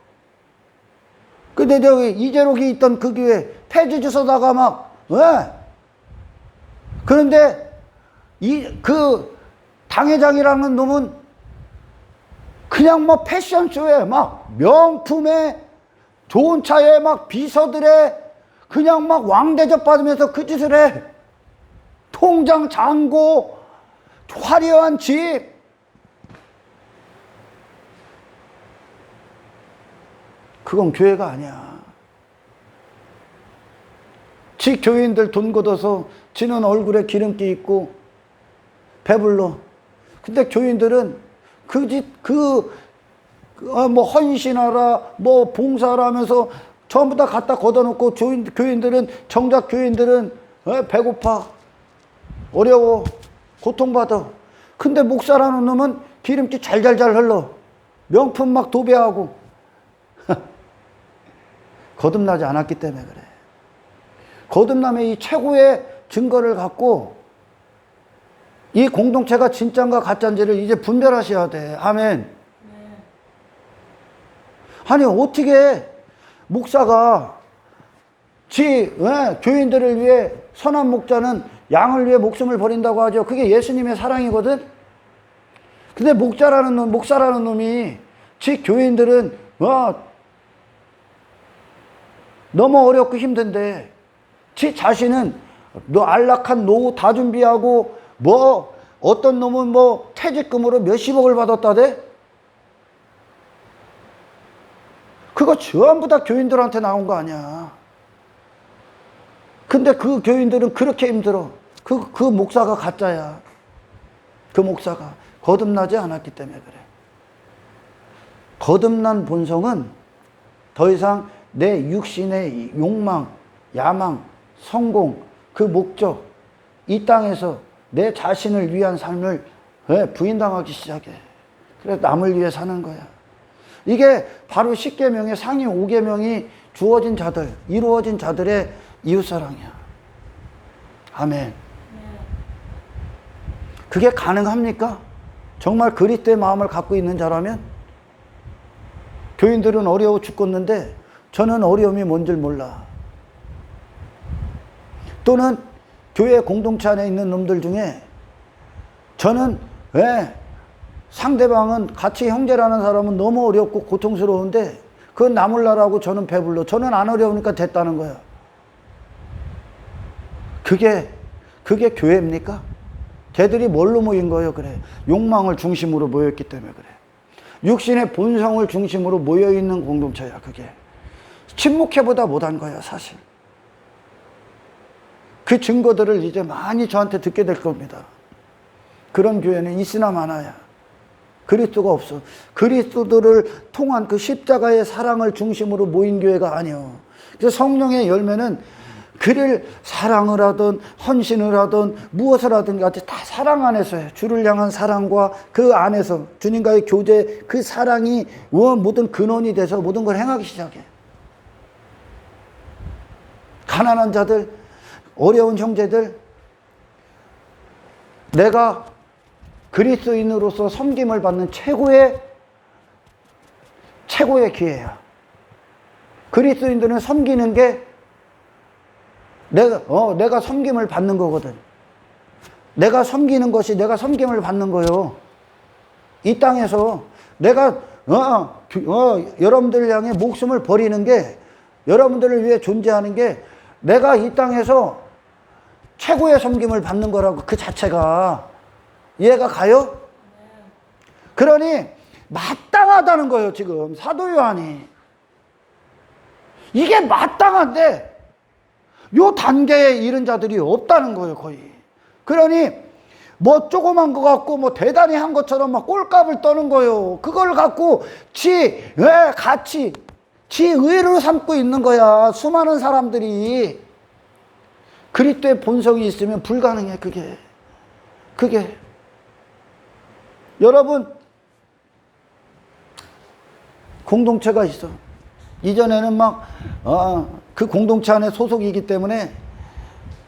근데 저기 이재록이 있던 그 교회 폐지 주워다가 막, 왜? 그런데 그 당회장이라는 놈은 그냥 뭐 패션쇼에 막 명품에 좋은 차에 막 비서들에 그냥 막 왕대접 받으면서 그 짓을 해. 통장 잔고 화려한 집. 그건 교회가 아니야. 지 교인들 돈 걷어서 지는 얼굴에 기름기 있고 배불러. 근데 교인들은 뭐 헌신하라, 뭐 봉사하라 하면서 전부 다 갖다 걷어놓고 교인들은, 정작 교인들은 배고파, 어려워, 고통받아. 근데 목사라는 놈은 기름기 잘잘잘 흘러. 명품 막 도배하고. 거듭나지 않았기 때문에 그래. 거듭남의 이 최고의 증거를 갖고 이 공동체가 진짜인가 가짜인지를 이제 분별하셔야 돼. 아멘. 아니 어떻게 목사가 교인들을 위해, 선한 목자는 양을 위해 목숨을 버린다고 하죠. 그게 예수님의 사랑이거든. 근데 목사라는 놈이 지 교인들은 너무 어렵고 힘든데 지 자신은 안락한 노후 다 준비하고 뭐 어떤 놈은 뭐 퇴직금으로 몇십억을 받았다대. 그거 전부 다 교인들한테 나온 거 아니야. 근데 그 교인들은 그렇게 힘들어. 그 목사가 가짜야. 그 목사가 거듭나지 않았기 때문에 그래. 거듭난 본성은 더 이상 내 육신의 욕망, 야망, 성공, 그 목적, 이 땅에서 내 자신을 위한 삶을 부인당하기 시작해. 그래서 남을 위해 사는 거야. 이게 바로 10계명의 상위 5계명이 주어진 자들, 이루어진 자들의 이웃사랑이야. 아멘. 그게 가능합니까? 정말 그리스도의 마음을 갖고 있는 자라면? 교인들은 어려워 죽겠는데 저는 어려움이 뭔 줄 몰라. 또는 교회 공동체 안에 있는 놈들 중에 저는 왜 상대방은 같이 형제라는 사람은 너무 어렵고 고통스러운데 그건 나몰라라고 저는 배불러. 저는 안 어려우니까 됐다는 거야. 그게 교회입니까? 걔들이 뭘로 모인 거예요? 그래. 욕망을 중심으로 모였기 때문에 그래. 육신의 본성을 중심으로 모여있는 공동체야. 그게 침묵해보다 못한 거야 사실. 그 증거들을 이제 많이 저한테 듣게 될 겁니다. 그런 교회는 있으나 마나야. 그리스도가 없어. 그리스도들을 통한 그 십자가의 사랑을 중심으로 모인 교회가 아니요. 그래서 성령의 열매는 그를 사랑을 하든 헌신을 하든 무엇을 하든 같이 다 사랑 안에서 해. 주를 향한 사랑과 그 안에서 주님과의 교제, 그 사랑이 모든 근원이 돼서 모든 걸 행하기 시작해. 가난한 자들, 어려운 형제들, 내가 그리스도인으로서 섬김을 받는 최고의 기회야. 그리스도인들은 섬기는 게 내가 섬김을 받는 거거든. 내가 섬기는 것이 내가 섬김을 받는 거요. 이 땅에서 내가 여러분들을 향해 목숨을 버리는 게, 여러분들을 위해 존재하는 게 내가 이 땅에서 최고의 섬김을 받는 거라고. 그 자체가 이해가 가요? 그러니 마땅하다는 거예요. 지금 사도 요한이 이게 마땅한데 요 단계에 이른 자들이 없다는 거예요. 거의. 그러니 뭐 조그만 거 갖고 뭐 대단히 한 것처럼 막 꼴값을 떠는 거예요. 그걸 갖고 지 의로 삼고 있는 거야. 수많은 사람들이. 그리스도의 본성이 있으면 불가능해. 그게 여러분, 공동체가 있어. 이전에는 막 그 공동체 안에 소속이기 때문에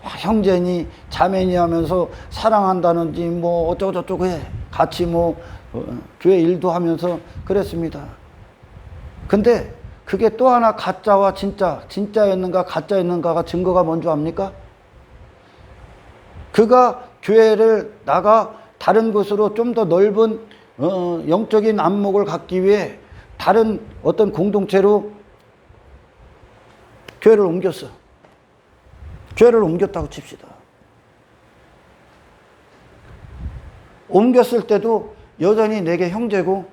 형제니 자매니 하면서 사랑한다는지 뭐 어쩌고저쩌고 해. 같이 뭐 교회 일도 하면서 그랬습니다. 근데 그게 또 하나 가짜와 진짜였는가 가짜였는가가 증거가 뭔지 압니까? 그가 교회를 나가 다른 곳으로 좀 더 넓은 영적인 안목을 갖기 위해 다른 어떤 공동체로 교회를 옮겼어. 교회를 옮겼다고 칩시다. 옮겼을 때도 여전히 내게 형제고,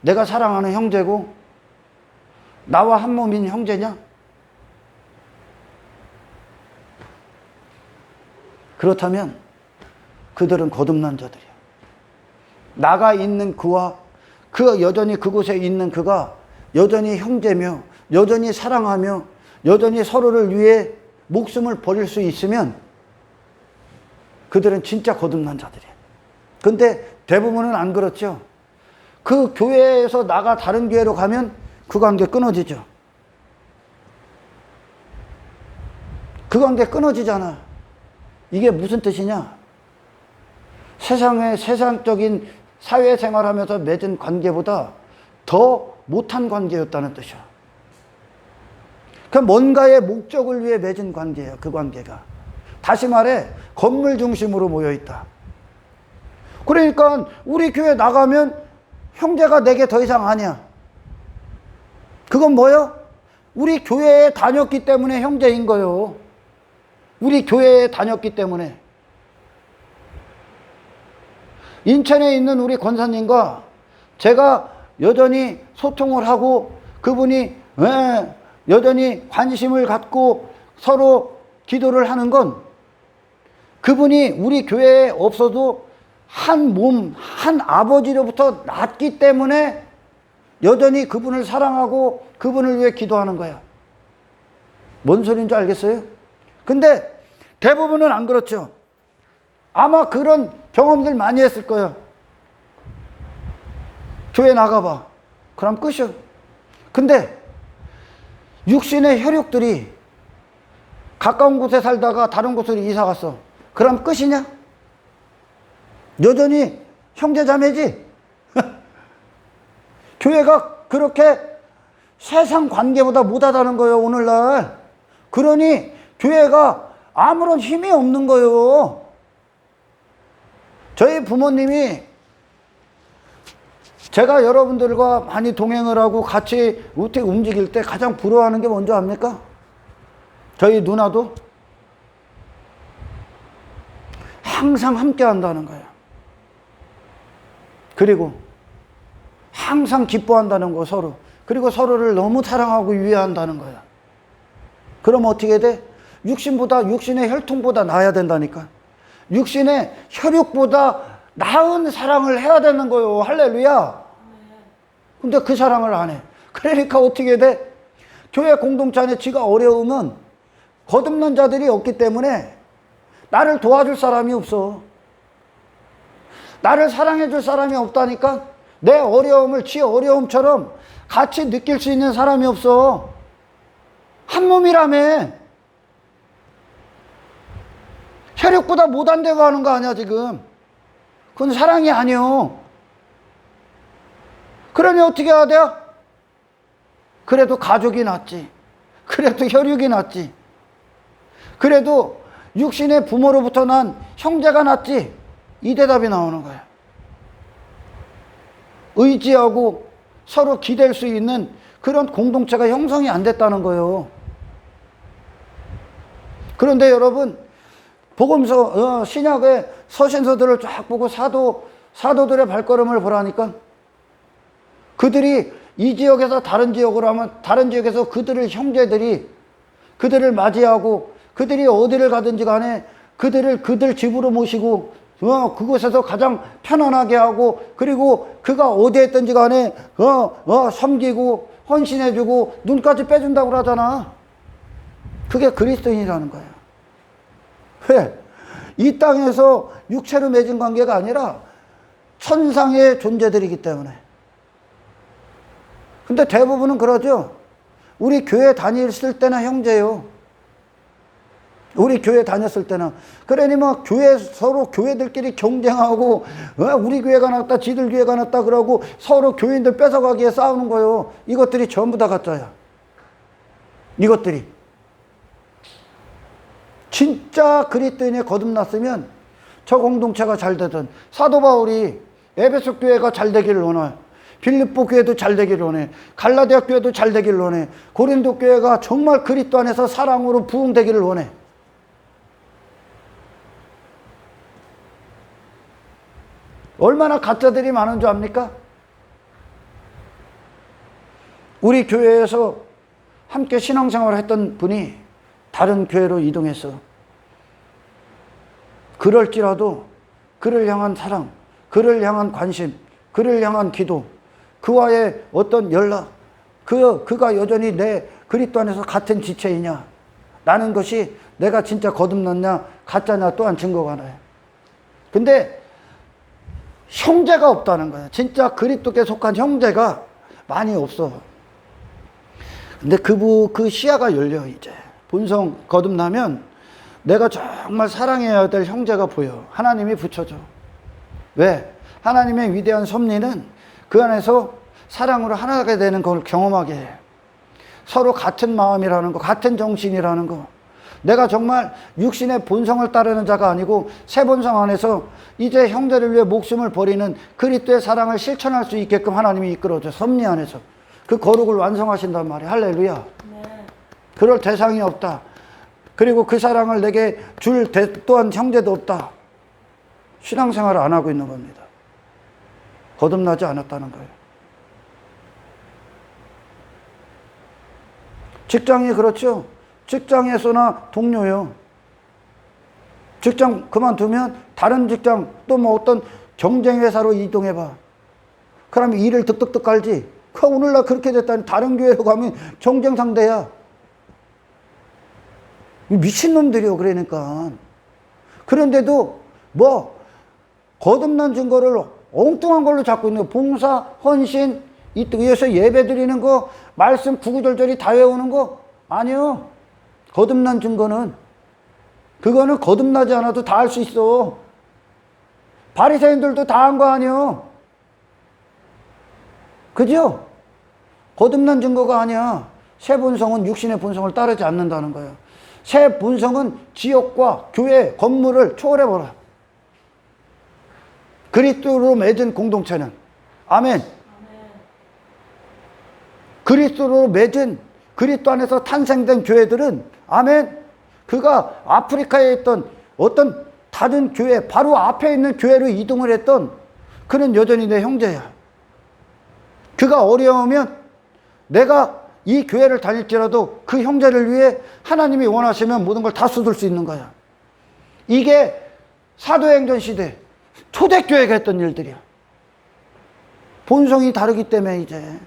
내가 사랑하는 형제고, 나와 한 몸인 형제냐? 그렇다면 그들은 거듭난 자들이야. 나가 있는 그와 여전히 그곳에 있는 그가 여전히 형제며 여전히 사랑하며 여전히 서로를 위해 목숨을 버릴 수 있으면 그들은 진짜 거듭난 자들이에요. 근데 대부분은 안 그렇죠. 그 교회에서 나가 다른 교회로 가면 그 관계 끊어지죠. 그 관계 끊어지잖아. 이게 무슨 뜻이냐? 세상적인 사회생활하면서 맺은 관계보다 더 못한 관계였다는 뜻이야. 그 뭔가의 목적을 위해 맺은 관계예요. 그 관계가. 다시 말해 건물 중심으로 모여있다. 그러니까 우리 교회 나가면 형제가 내게 더 이상 아니야. 그건 뭐요? 우리 교회에 다녔기 때문에 형제인 거요. 우리 교회에 다녔기 때문에. 인천에 있는 우리 권사님과 제가 여전히 소통을 하고 그분이 여전히 관심을 갖고 서로 기도를 하는 건 그분이 우리 교회에 없어도 한 몸, 한 아버지로부터 났기 때문에 여전히 그분을 사랑하고 그분을 위해 기도하는 거야. 뭔 소리인지 알겠어요? 근데 대부분은 안 그렇죠. 아마 그런 경험들 많이 했을 거예요. 교회 나가봐. 그럼 끝이요. 근데 육신의 혈육들이 가까운 곳에 살다가 다른 곳으로 이사 갔어. 그럼 끝이냐? 여전히 형제자매지? 교회가 그렇게 세상 관계보다 못하다는 거예요, 오늘날. 그러니 교회가 아무런 힘이 없는 거예요. 저희 부모님이 제가 여러분들과 많이 동행을 하고 같이 어떻게 움직일 때 가장 부러워하는 게 뭔지 압니까? 저희 누나도 항상 함께 한다는 거예요. 그리고 항상 기뻐한다는 거, 서로. 그리고 서로를 너무 사랑하고 위해한다는 거야. 그럼 어떻게 돼? 육신의 혈통보다 나아야 된다니까. 육신의 혈육보다 나은 사랑을 해야 되는 거예요. 할렐루야. 근데 그 사랑을 안 해. 그러니까 어떻게 돼? 교회 공동체 안에 지가 어려우면 거듭난 자들이 없기 때문에 나를 도와줄 사람이 없어. 나를 사랑해 줄 사람이 없다니까. 내 어려움을 지 어려움처럼 같이 느낄 수 있는 사람이 없어. 한 몸이라며. 혈육보다 못한다고 하는 거 아니야 지금. 그건 사랑이 아니요. 그러니 어떻게 해야 돼요? 그래도 가족이 낫지. 그래도 혈육이 낫지. 그래도 육신의 부모로부터 난 형제가 낫지. 이 대답이 나오는 거야. 의지하고 서로 기댈 수 있는 그런 공동체가 형성이 안 됐다는 거예요. 그런데 여러분, 복음서, 신약의 서신서들을 쫙 보고 사도들의 발걸음을 보라니까 그들이 이 지역에서 다른 지역으로 하면 다른 지역에서 그들을 형제들이 그들을 맞이하고 그들이 어디를 가든지 간에 그들 집으로 모시고 그곳에서 가장 편안하게 하고 그리고 그가 어디에 있든지 간에 섬기고 헌신해주고 눈까지 빼준다고 그러잖아. 그게 그리스도인이라는 거야. 왜? 이 땅에서 육체로 맺은 관계가 아니라 천상의 존재들이기 때문에. 근데 대부분은 그러죠. 우리 교회 다녔을 때나 형제요. 우리 교회 다녔을 때는. 그러니 막 서로 교회들끼리 경쟁하고, 우리 교회가 낫다, 지들 교회가 낫다 그러고 서로 교인들 뺏어가기에 싸우는 거예요. 이것들이 전부 다 가짜야. 이것들이. 진짜 그리스도인이 거듭났으면 저 공동체가 잘 되든, 사도 바울이 에베소 교회가 잘 되기를 원해. 빌립보 교회도 잘 되기를 원해. 갈라디아 교회도 잘 되기를 원해. 고린도 교회가 정말 그리스도 안에서 사랑으로 부흥되기를 원해. 얼마나 가짜들이 많은 줄 압니까? 우리 교회에서 함께 신앙생활을 했던 분이 다른 교회로 이동했어. 그럴지라도 그를 향한 사랑, 그를 향한 관심, 그를 향한 기도, 그와의 어떤 연락, 그가 여전히 내 그리스도 안에서 같은 지체이냐, 라는 것이 내가 진짜 거듭났냐 가짜냐 또한 증거가 나요. 근데 형제가 없다는 거야. 진짜 그리스도께 속한 형제가 많이 없어. 근데 그 시야가 열려. 이제 본성 거듭나면 내가 정말 사랑해야 될 형제가 보여. 하나님이 붙여줘. 왜? 하나님의 위대한 섭리는 그 안에서 사랑으로 하나가 되는 걸 경험하게 해. 서로 같은 마음이라는 거, 같은 정신이라는 거. 내가 정말 육신의 본성을 따르는 자가 아니고 새 본성 안에서 이제 형제를 위해 목숨을 버리는 그리스도의 사랑을 실천할 수 있게끔 하나님이 이끌어줘. 섭리 안에서. 그 거룩을 완성하신단 말이야. 할렐루야. 네. 그럴 대상이 없다. 그리고 그 사랑을 내게 줄 또한 형제도 없다. 신앙생활을 안 하고 있는 겁니다. 거듭나지 않았다는 거예요. 직장이 그렇죠. 직장에서나 동료요. 직장 그만두면 다른 직장 또 뭐 어떤 경쟁 회사로 이동해봐. 그러면 일을 득득득 깔지. 그 오늘날 그렇게 됐다니 다른 교회로 가면 경쟁 상대야. 미친놈들이요, 그러니까. 그런데도 뭐 거듭난 증거를 엉뚱한 걸로 잡고 있는 거. 봉사, 헌신, 이어서 예배 드리는 거, 말씀 구구절절히 다 외우는 거 아니요. 거듭난 증거는 그거는 거듭나지 않아도 다 할 수 있어. 바리새인들도 다 한 거 아니요. 그죠? 거듭난 증거가 아니야. 새 본성은 육신의 본성을 따르지 않는다는 거예요. 새 본성은 지역과 교회, 건물을 초월해버려. 그리스도로 맺은 공동체는 아멘. 그리스도로 맺은 그리스도 안에서 탄생된 교회들은 아멘. 그가 아프리카에 있던 어떤 다른 교회 바로 앞에 있는 교회로 이동을 했던 그는 여전히 내 형제야. 그가 어려우면 내가 이 교회를 다닐지라도 그 형제를 위해 하나님이 원하시면 모든 걸 다 쏟을 수 있는 거야. 이게 사도행전 시대 초대교회가 했던 일들이야. 본성이 다르기 때문에 이제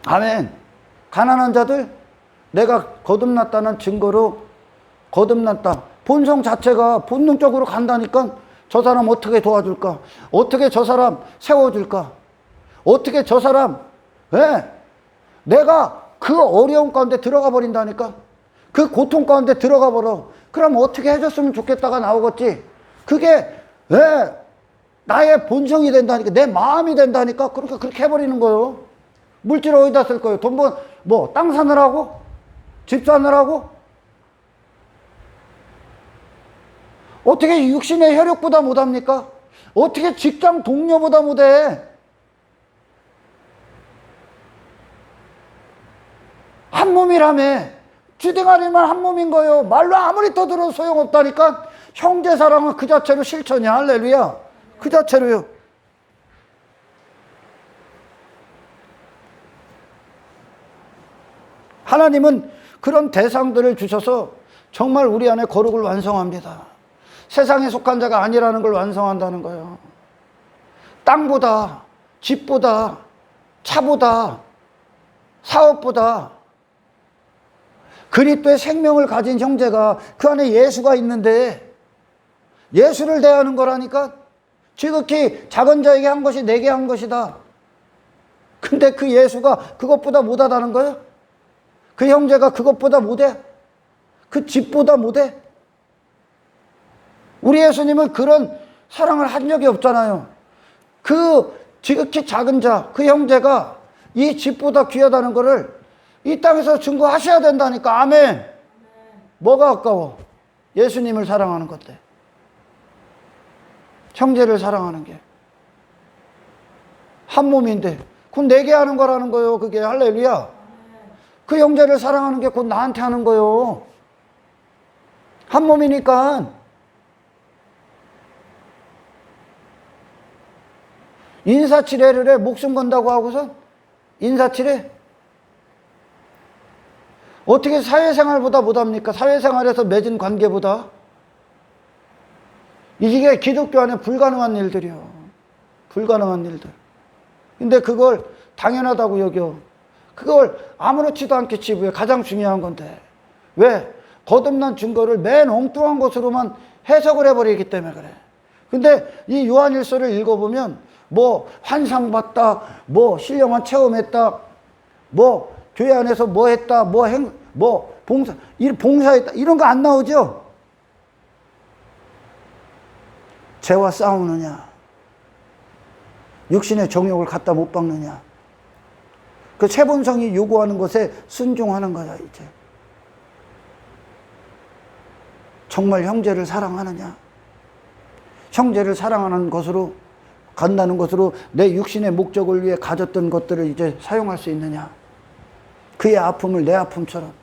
아멘. 가난한 자들 내가 거듭났다는 증거로 거듭났다. 본성 자체가 본능적으로 간다니까 저 사람 어떻게 도와줄까? 어떻게 저 사람 세워줄까? 어떻게 저 사람 내가 그 어려운 가운데 들어가 버린다니까. 그 고통 가운데 들어가 버려. 그럼 어떻게 해줬으면 좋겠다가 나오겠지. 그게 나의 본성이 된다니까. 내 마음이 된다니까. 그러니까 그렇게 해버리는 거예요. 물질 어디다 쓸 거예요? 돈 땅 사느라고? 집 사느라고? 어떻게 육신의 혈육보다 못합니까? 어떻게 직장 동료보다 못해? 한 몸이라며. 주댕아리만 한 몸인 거예요. 말로 아무리 떠들어도 소용없다니까. 형제 사랑은 그 자체로 실천이야. 할렐루야. 그 자체로요. 하나님은 그런 대상들을 주셔서 정말 우리 안에 거룩을 완성합니다. 세상에 속한 자가 아니라는 걸 완성한다는 거예요. 땅보다, 집보다, 차보다, 사업보다 그리스도의 생명을 가진 형제가 그 안에 예수가 있는데 예수를 대하는 거라니까. 지극히 작은 자에게 한 것이 내게 한 것이다. 근데 그 예수가 그것보다 못하다는 거예요? 그 형제가 그것보다 못해? 그 집보다 못해? 우리 예수님은 그런 사랑을 한 적이 없잖아요. 그 지극히 작은 자, 그 형제가 이 집보다 귀하다는 것을 이 땅에서 증거하셔야 된다니까. 아멘. 뭐가 아까워? 예수님을 사랑하는 것들. 형제를 사랑하는 게. 한 몸인데 그건 내게 하는 거라는 거예요. 그게 할렐루야. 그 형제를 사랑하는 게 곧 나한테 하는 거예요. 한 몸이니까. 인사치레를 해. 목숨 건다고 하고서 인사치레. 어떻게 사회생활보다 못합니까? 사회생활에서 맺은 관계보다. 이게 기독교 안에 불가능한 일들이요. 불가능한 일들. 근데 그걸 당연하다고 여겨. 그걸 아무렇지도 않게 치부해. 가장 중요한 건데. 왜? 거듭난 증거를 맨 엉뚱한 것으로만 해석을 해버리기 때문에 그래. 근데 이 요한일서를 읽어보면 뭐 환상 봤다, 뭐 신령한 체험했다, 뭐 교회 안에서 뭐 했다, 뭐 봉사했다, 이런 거 안 나오죠? 죄와 싸우느냐, 육신의 정욕을 갖다 못 박느냐, 그 세본성이 요구하는 것에 순종하는 거야. 이제 정말 형제를 사랑하느냐, 형제를 사랑하는 것으로 간다는 것으로 내 육신의 목적을 위해 가졌던 것들을 이제 사용할 수 있느냐, 그의 아픔을 내 아픔처럼,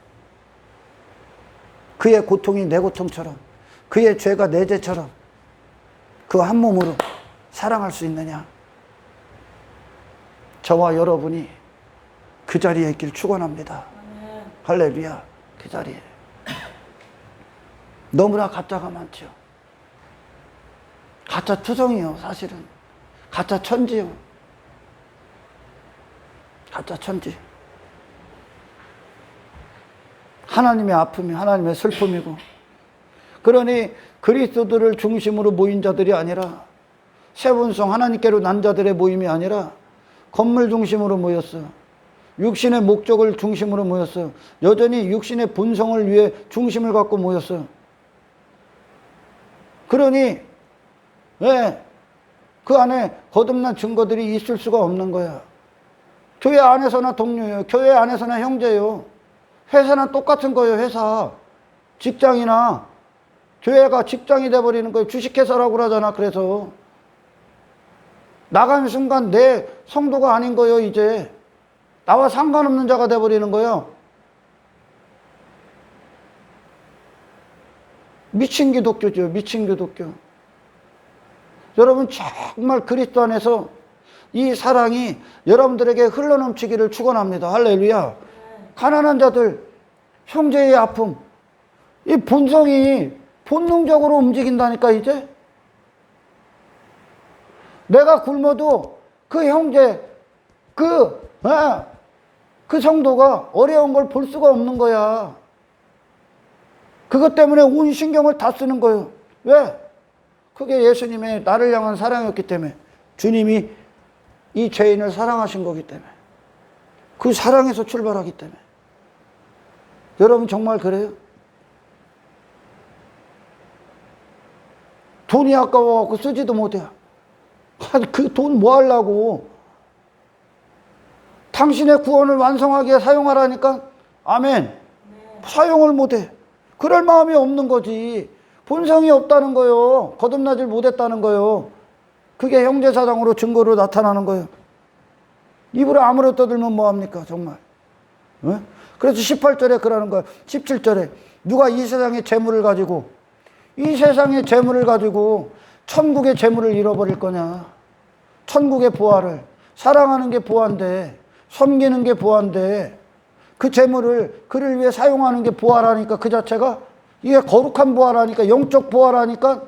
그의 고통이 내 고통처럼, 그의 죄가 내 죄처럼 그 한 몸으로 사랑할 수 있느냐. 저와 여러분이 그 자리에 있길 축원합니다. 할렐루야. 그 자리에 너무나 가짜가 많죠. 가짜 투성이요. 사실은 가짜 천지요. 가짜 천지. 하나님의 아픔이 하나님의 슬픔이고, 그러니 그리스도를 중심으로 모인 자들이 아니라, 세분성 하나님께로 난 자들의 모임이 아니라 건물 중심으로 모였어. 육신의 목적을 중심으로 모였어. 여전히 육신의 본성을 위해 중심을 갖고 모였어. 그러니 왜 그 안에 거듭난 증거들이 있을 수가 없는 거야. 교회 안에서나 동료예요. 교회 안에서나 형제예요. 회사는 똑같은 거예요. 회사, 직장이나 교회가 직장이 돼버리는 거예요. 주식회사라고 그러잖아. 그래서 나가는 순간 내 성도가 아닌 거예요. 이제 나와 상관없는 자가 돼버리는 거예요. 미친 기독교죠. 미친 기독교. 여러분, 정말 그리스도 안에서 이 사랑이 여러분들에게 흘러넘치기를 축원합니다. 할렐루야. 가난한 자들, 형제의 아픔, 이 본성이 본능적으로 움직인다니까. 이제 내가 굶어도 그 형제, 그 성도가 어려운 걸 볼 수가 없는 거야. 그것 때문에 온 신경을 다 쓰는 거예요. 왜? 그게 예수님의 나를 향한 사랑이었기 때문에, 주님이 이 죄인을 사랑하신 거기 때문에, 그 사랑에서 출발하기 때문에. 여러분 정말 그래요? 돈이 아까워갖고 쓰지도 못해. 그 돈 뭐 하려고? 당신의 구원을 완성하기에 사용하라니까? 아멘. 사용을 못해. 그럴 마음이 없는 거지. 본성이 없다는 거요. 거듭나질 못했다는 거요. 그게 형제사상으로 증거로 나타나는 거예요. 입으로 아무렇게 떠들면 뭐합니까? 정말. 네? 그래서 18절에 그러는 거예요. 17절에 누가 이 세상의 재물을 가지고, 이 세상의 재물을 가지고 천국의 재물을 잃어버릴 거냐. 천국의 보화를. 사랑하는 게 보화인데, 섬기는 게 보화인데, 그 재물을 그를 위해 사용하는 게 보화라니까. 그 자체가 이게 거룩한 보화라니까. 영적 보화라니까.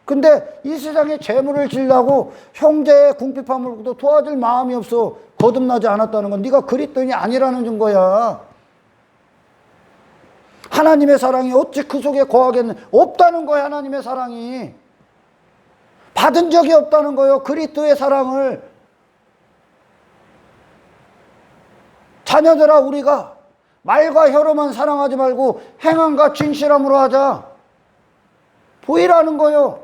근데 이 세상에 재물을 지려고 형제의 궁핍함을 도와줄 마음이 없어. 거듭나지 않았다는 건 네가 그리스도인이 아니라는 증거야. 하나님의 사랑이 어찌 그 속에 거하겠는? 없다는 거야. 하나님의 사랑이 받은 적이 없다는 거예요. 그리스도의 사랑을. 자녀들아, 우리가 말과 혀로만 사랑하지 말고 행함과 진실함으로 하자. 보이라는 거요.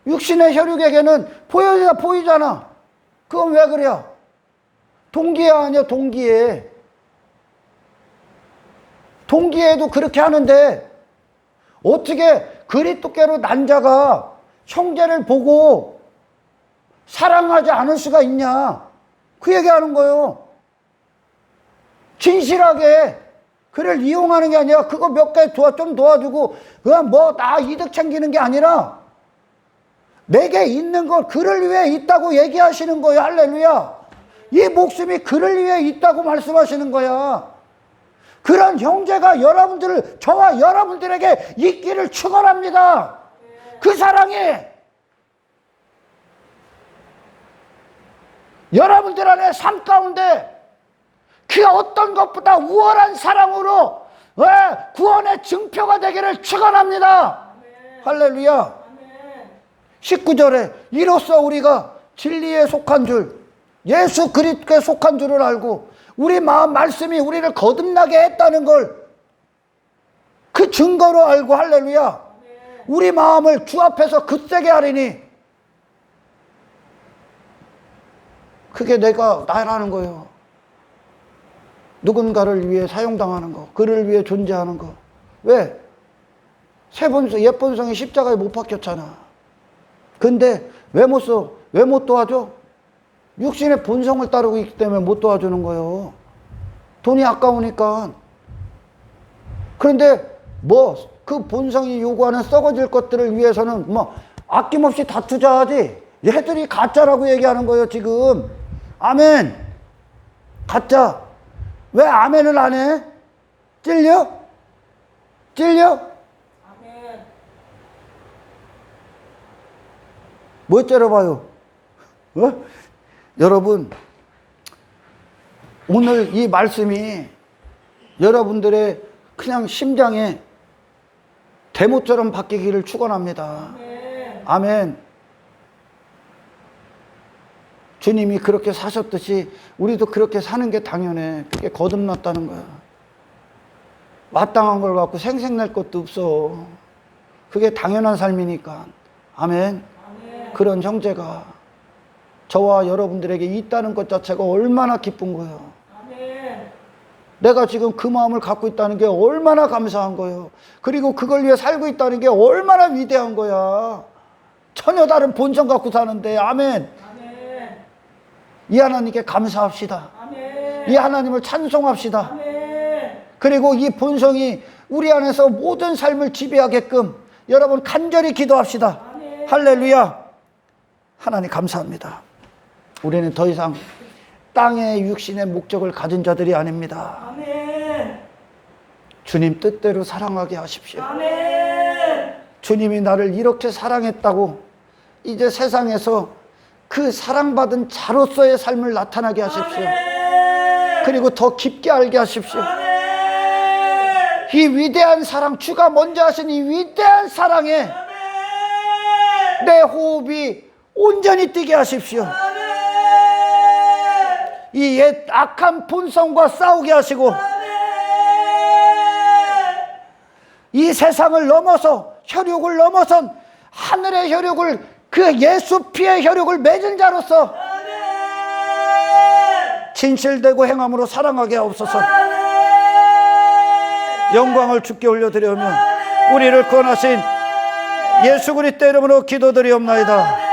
육신의 혈육에게는 보이잖아. 그건 왜 그래? 동기에 아니야. 동기에. 동기에도 그렇게 하는데 어떻게 그리스도께로 난 자가 형제를 보고 사랑하지 않을 수가 있냐. 그 얘기하는 거예요. 진실하게 그를 이용하는 게 아니라, 그거 몇 개 좀 도와주고 그냥 뭐 나 이득 챙기는 게 아니라 내게 있는 걸 그를 위해 있다고 얘기하시는 거예요. 할렐루야. 이 목숨이 그를 위해 있다고 말씀하시는 거야. 그런 형제가 저와 여러분들에게 있기를 축원합니다. 그 사랑이 여러분들 안에 삶 가운데 그 어떤 것보다 우월한 사랑으로 구원의 증표가 되기를 축원합니다. 할렐루야. 19절에 이로써 우리가 진리에 속한 줄, 예수 그리스도에 속한 줄을 알고 우리 마음 말씀이 우리를 거듭나게 했다는 걸 그 증거로 알고, 할렐루야, 우리 마음을 주 앞에서 굳세게 하리니, 그게 나라는 거예요. 누군가를 위해 사용당하는 거, 그를 위해 존재하는 거. 왜? 옛본성이 십자가에 못 박혔잖아. 근데 왜 못 써? 왜 못 도와줘? 육신의 본성을 따르고 있기 때문에 못 도와주는 거예요. 돈이 아까우니까. 그런데 그 본성이 요구하는 썩어질 것들을 위해서는 아낌없이 다 투자하지. 얘들이 가짜라고 얘기하는 거예요, 지금. 아멘. 가짜. 왜 아멘을 안 해? 찔려? 아멘. 뭐 째려봐요? 여러분, 오늘 이 말씀이 여러분들의 그냥 심장에 대못처럼 바뀌기를 축원합니다. 아멘. 주님이 그렇게 사셨듯이 우리도 그렇게 사는 게 당연해. 그게 거듭났다는 거야. 마땅한 걸 갖고 생색낼 것도 없어. 그게 당연한 삶이니까. 아멘. 그런 형제가 저와 여러분들에게 있다는 것 자체가 얼마나 기쁜 거예요. 내가 지금 그 마음을 갖고 있다는 게 얼마나 감사한 거예요. 그리고 그걸 위해 살고 있다는 게 얼마나 위대한 거야. 전혀 다른 본성 갖고 사는데. 아멘. 이 하나님께 감사합시다. 이 하나님을 찬송합시다. 그리고 이 본성이 우리 안에서 모든 삶을 지배하게끔 여러분 간절히 기도합시다. 할렐루야. 하나님 감사합니다. 우리는 더 이상 땅의 육신의 목적을 가진 자들이 아닙니다. 주님 뜻대로 사랑하게 하십시오. 주님이 나를 이렇게 사랑했다고 이제 세상에서 그 사랑받은 자로서의 삶을 나타나게 하십시오. 그리고 더 깊게 알게 하십시오. 이 위대한 사랑, 주가 먼저 하신 이 위대한 사랑에 내 호흡이 온전히 뛰게 하십시오. 이 옛 악한 본성과 싸우게 하시고 이 세상을 넘어서 혈육을 넘어선 하늘의 혈육을 그 예수 피의 혈육을 맺은 자로서 진실되고 행함으로 사랑하게 하옵소서. 영광을 주께 올려드리며 우리를 구원하신 예수 그리스도 이름으로 기도드리옵나이다.